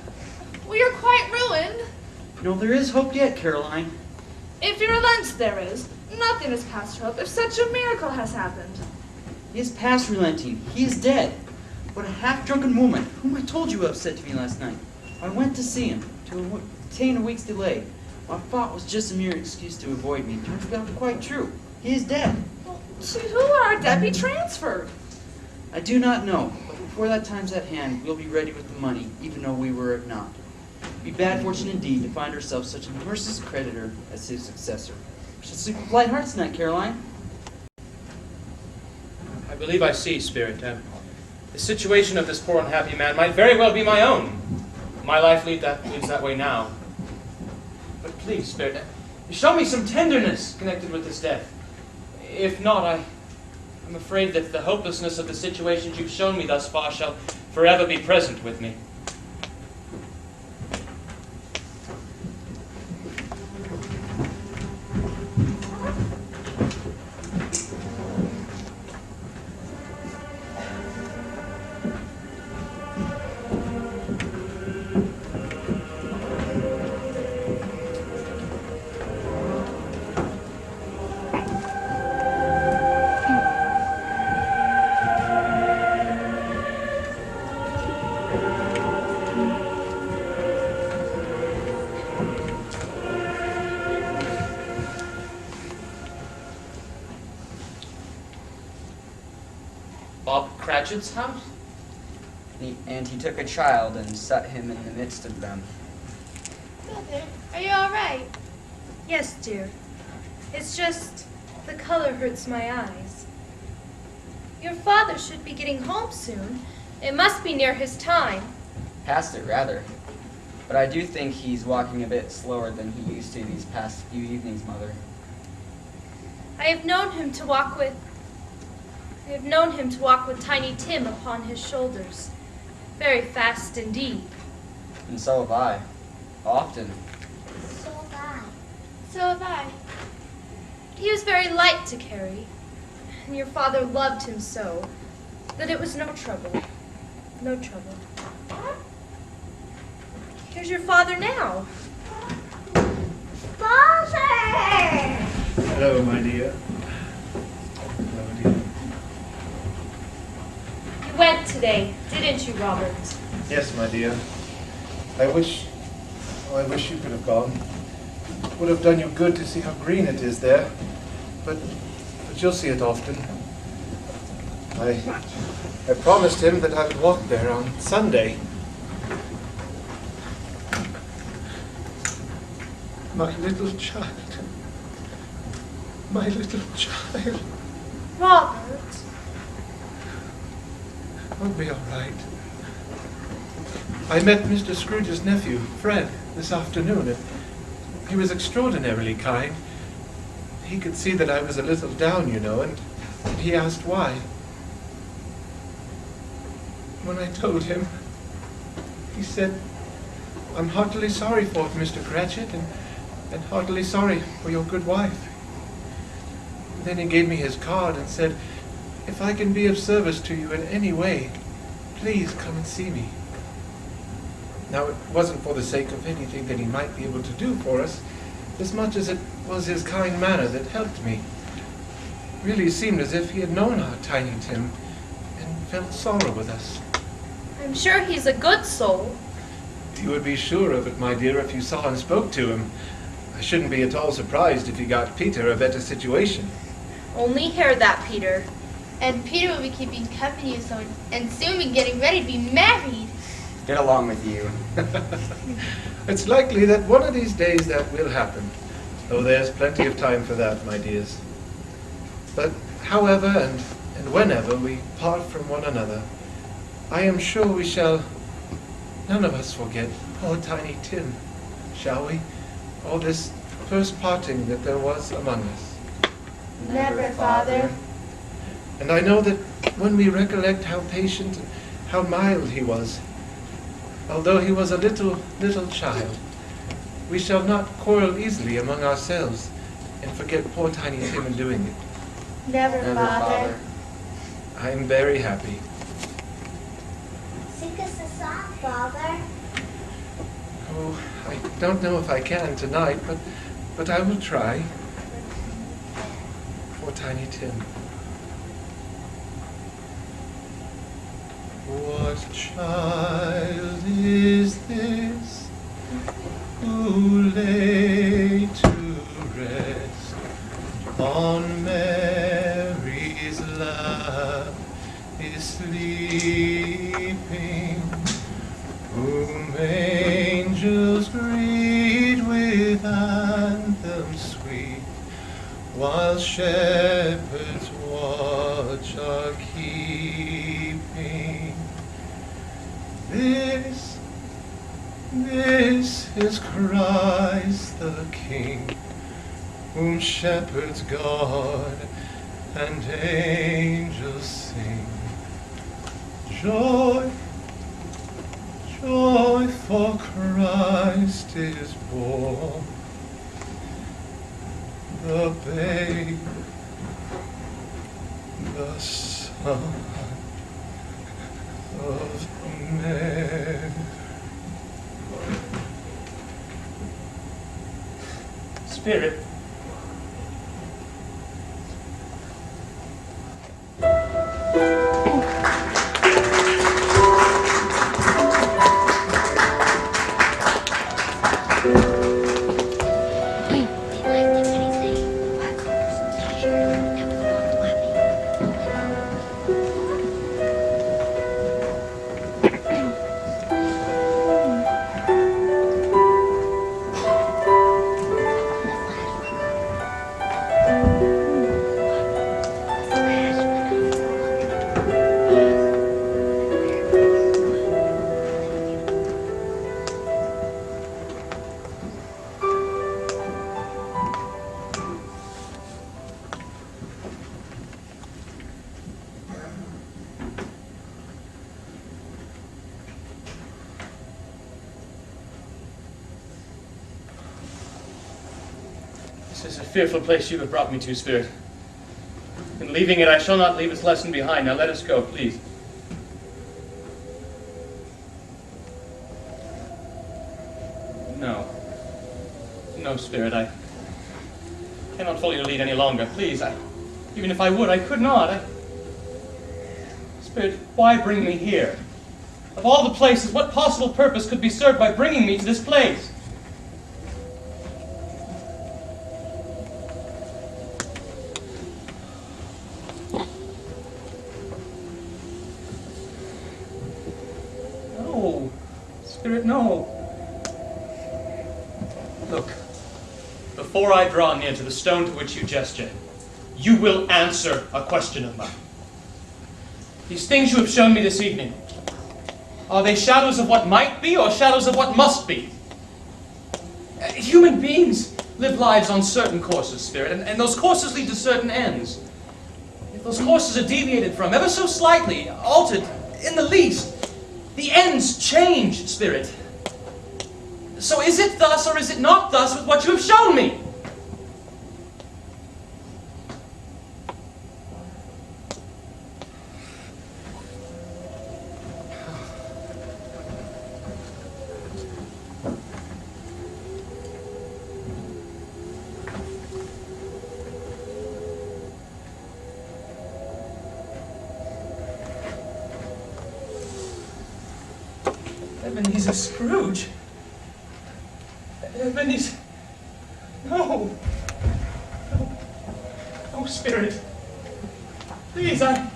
We are quite ruined. No, there is hope yet, Caroline. If he relents, there is. Nothing is past hope if such a miracle has happened. He is past relenting. He is dead. but a half-drunken woman, whom I told you of, said to me last night. I went to see him, to obtain a week's delay. My thought was just a mere excuse to avoid me. Turns out quite true. He is dead. To who are Deb be transferred? I do not know, but before that time's at hand, we'll be ready with the money, even though we were not. It'd be bad fortune indeed to find ourselves such a merciless creditor as his successor. We shall sleep with light hearts tonight, Caroline. I believe I see, Spirit. The situation of this poor unhappy man might very well be my own. My life leads that way now. But please, Spirit, show me some tenderness connected with this death. If not, I'm afraid that the hopelessness of the situations you've shown me thus far shall forever be present with me. Bob Cratchit's house? And he took a child and set him in the midst of them. Mother, are you all right? Yes, dear. It's just the color hurts my eyes. Your father should be getting home soon. It must be near his time. Past it, rather. But I do think he's walking a bit slower than he used to these past few evenings, Mother. I have known him to walk with Tiny Tim upon his shoulders. Very fast indeed. And so have I. Often. So have I. So have I. He was very light to carry, and your father loved him so that it was no trouble. No trouble. Here's your father now. Father! Hello, my dear. Hello, dear. You went today, didn't you, Robert? Yes, my dear. I wish you could have gone. It would have done you good to see how green it is there. But you'll see it often. I promised him that I would walk there on Sunday. My little child. My little child. Robert. I'll be all right. I met Mr. Scrooge's nephew, Fred, this afternoon, and he was extraordinarily kind. He could see that I was a little down, you know, and he asked why. When I told him, he said, "I'm heartily sorry for it, Mr. Cratchit, and heartily sorry for your good wife." And then he gave me his card and said, "If I can be of service to you in any way, please come and see me." Now, it wasn't for the sake of anything that he might be able to do for us, as much as it was his kind manner that helped me. It really seemed as if he had known our Tiny Tim and felt sorrow with us. I'm sure he's a good soul. You would be sure of it, my dear, if you saw and spoke to him. I shouldn't be at all surprised if he got Peter a better situation. Only hear that, Peter. And Peter will be keeping company soon, and soon be getting ready to be married. Get along with you. It's likely that one of these days that will happen, though there's plenty of time for that, my dears. But however and whenever we part from one another, I am sure we shall none of us forget poor Tiny Tim, shall we? All this first parting that there was among us. Never, Father. And I know that when we recollect how patient and how mild he was, although he was a little child, we shall not quarrel easily among ourselves and forget poor Tiny Tim in doing it. Never, Father. I am very happy. Sing us a song, Father. Oh, I don't know if I can tonight, but I will try. Poor Tiny Tim. What child is this who lay to rest on Mary's lap is sleeping, whom angels greet with anthems sweet, while shepherds watch are keeping? This is Christ the King, whom shepherds guard and angels sing. Joy, joy, for Christ is born, the babe, the Son of Mary. Spirit. This is a fearful place you have brought me to, Spirit. In leaving it, I shall not leave its lesson behind. Now let us go, please. No. No, Spirit, I cannot follow your lead any longer. Please, even if I would, I could not. Spirit, why bring me here? Of all the places, what possible purpose could be served by bringing me to this place? No. Spirit, no. Look, before I draw near to the stone to which you gesture, you will answer a question of mine. These things you have shown me this evening, are they shadows of what might be or shadows of what must be? Human beings live lives on certain courses, Spirit, and those courses lead to certain ends. If those courses are deviated from, ever so slightly, altered in the least, the ends change, Spirit. So is it thus or is it not thus with what you have shown me? Ebenezer Scrooge? Ebenezer... No. No, Spirit. Please, I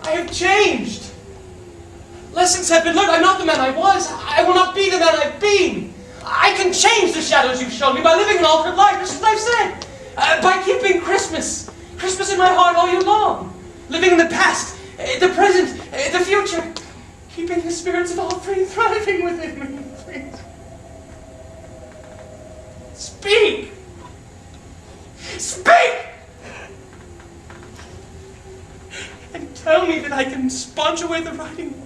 have changed. Lessons have been learned. I'm not the man I was. I will not be the man I've been. I can change the shadows you've shown me by living an altered life, just as I've said. By keeping Christmas in my heart all year long. Living in the past, the present, the future. Keeping the spirits of all three thriving within me, please. Speak! Speak! And tell me that I can sponge away the writing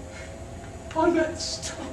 on that stone.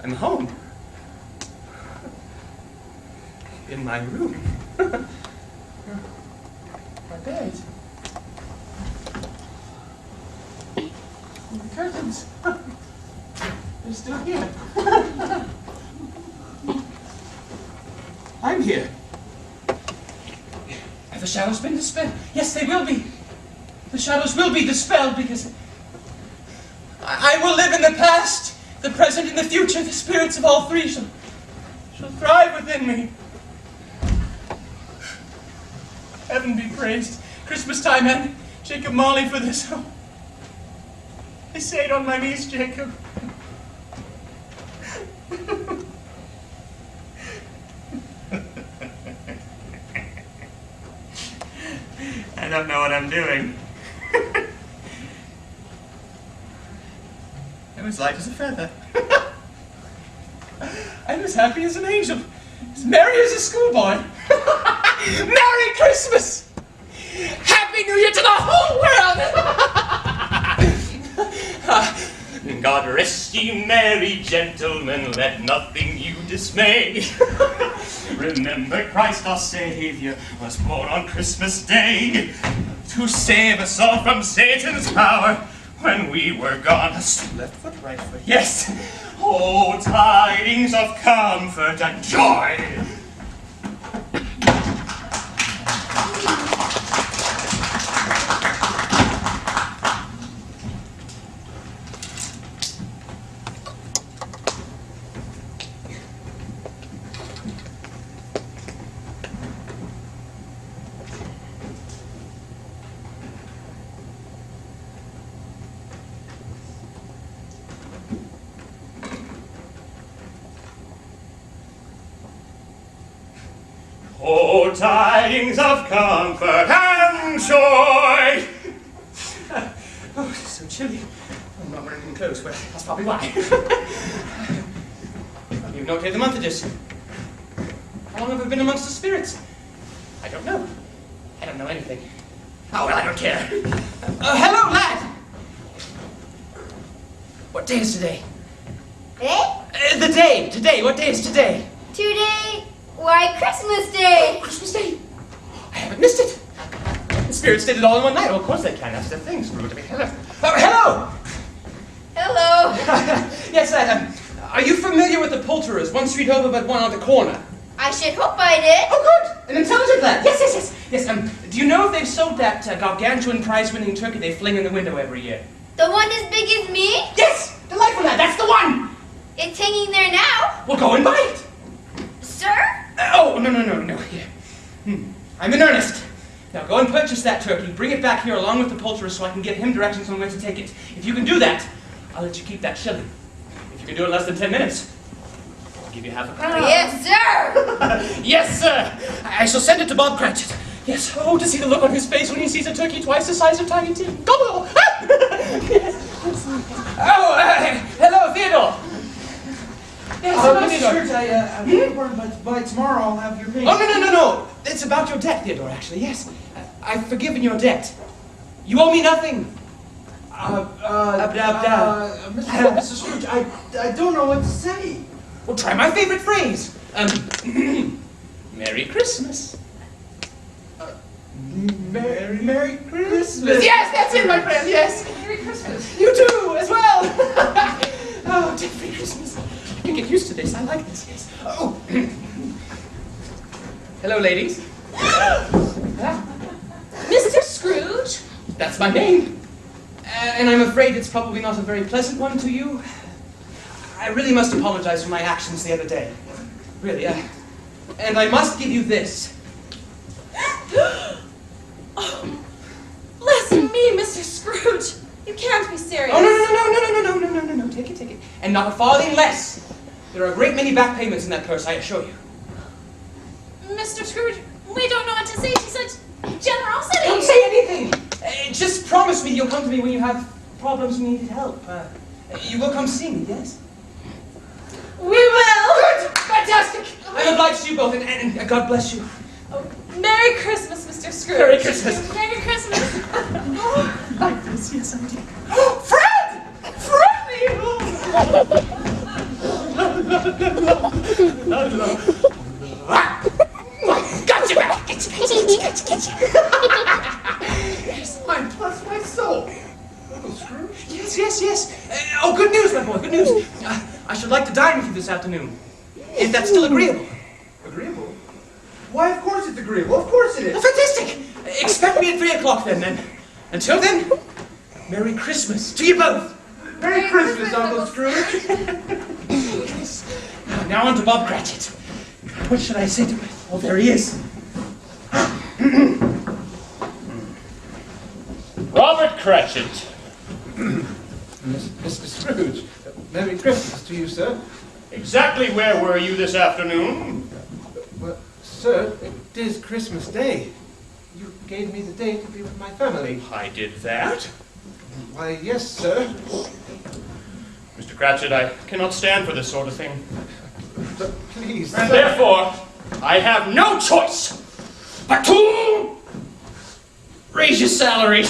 I'm home. In my room. My bed. The curtains. They're still here. I'm here. Have the shadows been dispelled? Yes, they will be. The shadows will be dispelled because I will live in the past, the present, and the future. The spirits of all three shall thrive within me. Heaven be praised. Christmas time and Jacob Marley for this. Oh, I say it on my knees, Jacob. I don't know what I'm doing. I'm as light as a feather. I'm as happy as an angel. As merry as a schoolboy. Merry Christmas! Happy New Year to the whole world! God rest ye merry gentlemen, let nothing you dismay. Remember Christ our Savior was born on Christmas Day to save us all from Satan's power when we were gone. Left foot, right foot, yes. Oh, tidings of comfort and joy. Oh, tidings of comfort and joy. Oh, it's so chilly. I'm not wearing any clothes. Well, that's probably why. You've no idea the month it is. How long have I been amongst the spirits? I don't know. I don't know anything. Oh, well, I don't care. Hello, lad! What day is today? Eh? The day. Today. What day is today? Today? Why, Christmas Day! Christmas Day? I haven't missed it. The spirits did it all in one night. Oh, of course they can. That's their thing. Screw it. Hello! Hello! Yes, are you familiar with the Poulterers? One street over, but one on the corner. I should hope I did. Oh, good! An intelligent lad. Yes. Do you know if they've sold that gargantuan prize-winning turkey they fling in the window every year? The one as big as me? Yes! Delightful lad. That's the one! It's hanging there now. Well, go and buy it. Sir? Oh, no. Here. I'm in earnest. Now go and purchase that turkey, bring it back here along with the poulterer so I can give him directions on where to take it. If you can do that, I'll let you keep that shilling. If you can do it in less than 10 minutes, I'll give you half a crown. Yes, sir! Yes, sir! I shall send it to Bob Cratchit. Yes, oh, to see the look on his face when he sees a turkey twice the size of Tiny Tim. Gobble! Yes. Oh, hello, Theodore! Yes, Mr. Scrooge, I'm informed by tomorrow I'll have your payment. Oh, no. It's about your debt, Theodore, actually, yes. I've forgiven your debt. You owe me nothing. Mr. Scrooge, I don't know what to say. Well, try my favorite phrase. Merry Christmas. Merry Christmas. Yes, that's it, my friend, yes. Merry Christmas. You too, as well. Oh, Merry Christmas. I can get used to this. I like this, yes. Oh. Hello, ladies. Mr. Scrooge? That's my name. And I'm afraid it's probably not a very pleasant one to you. I really must apologize for my actions the other day. Really, and I must give you this. Oh, bless me, Mr. Scrooge. You can't be serious. Oh, no. Take it. And not a farthing less. There are a great many back payments in that purse, I assure you. Mr. Scrooge, we don't know what to say to such generosity. Don't say anything. Just promise me you'll come to me when you have problems and need help. You will come see me, yes? We will. Good. Fantastic. I'm obliged to you both, and God bless you. Oh, Merry Christmas, Mr. Scrooge. Merry Christmas. Merry Christmas. Like this, yes, I do. Fred! Freddie! Gotcha back! Gotcha! Yes, bless my soul! Uncle Scrooge? Yes. Oh, good news, my boy, good news. I should like to dine with you this afternoon, if that's still agreeable. Agreeable? Why, of course it's agreeable. Of course it is. Oh, fantastic! Expect me at 3 o'clock then. Until then, Merry Christmas to you both. Merry Christmas, Uncle Scrooge. Now on to Bob Cratchit. What should I say to him? Oh, there he is. Robert Cratchit. Mr. Scrooge, Merry Christmas to you, sir. Exactly where were you this afternoon? Well, sir, it is Christmas Day. You gave me the day to be with my family. I did that? Why, yes, sir. Mr. Cratchit, I cannot stand for this sort of thing. But please, And sir. therefore, I have no choice but to raise your salary. I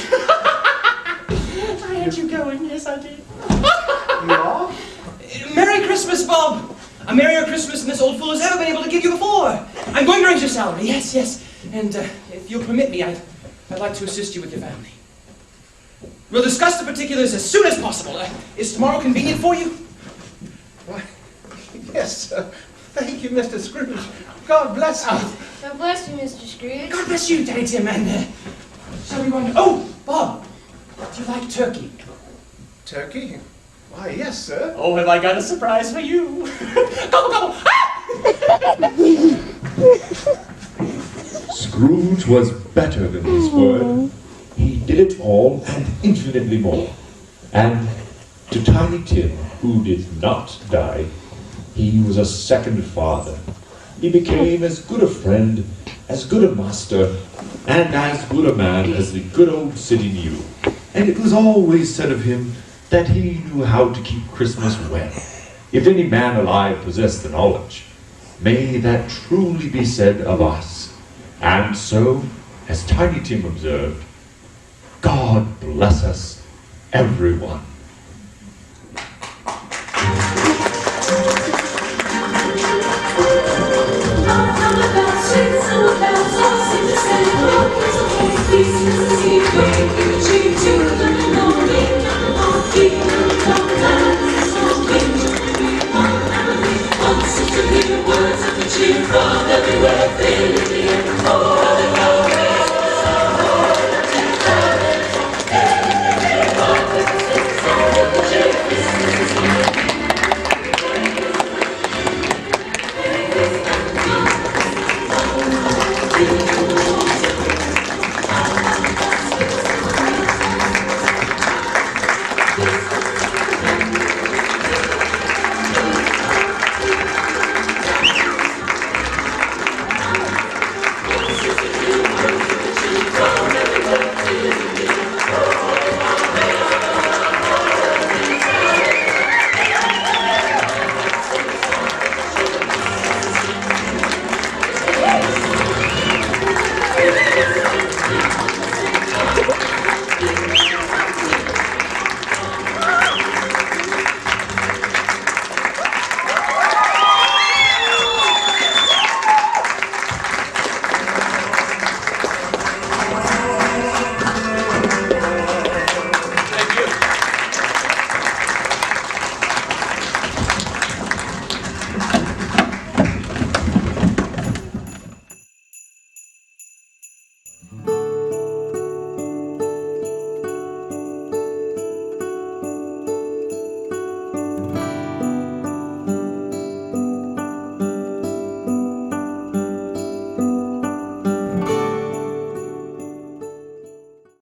had you going, yes I did. You are? Merry Christmas, Bob. A merrier Christmas than this old fool has ever been able to give you before. I'm going to raise your salary, yes. And if you'll permit me, I'd like to assist you with your family. We'll discuss the particulars as soon as possible. Is tomorrow convenient for you? Why, yes, sir. Thank you, Mr. Scrooge. God bless you. God bless you, Mr. Scrooge. God bless you, Daddy Tim, and shall we wander? Oh, Bob, do you like turkey? Turkey? Why, yes, sir. Oh, have I got a surprise for you? Gobble, gobble! Scrooge was better than his word. He did it all and infinitely more. And to Tiny Tim, who did not die, he was a second father. He became as good a friend, as good a master, and as good a man as the good old city knew. And it was always said of him that he knew how to keep Christmas well. If any man alive possessed the knowledge, may that truly be said of us. And so, as Tiny Tim observed, God bless us, everyone. Sing the bells, all sing the same. Oh, it's okay, peace, peace, peace, peace.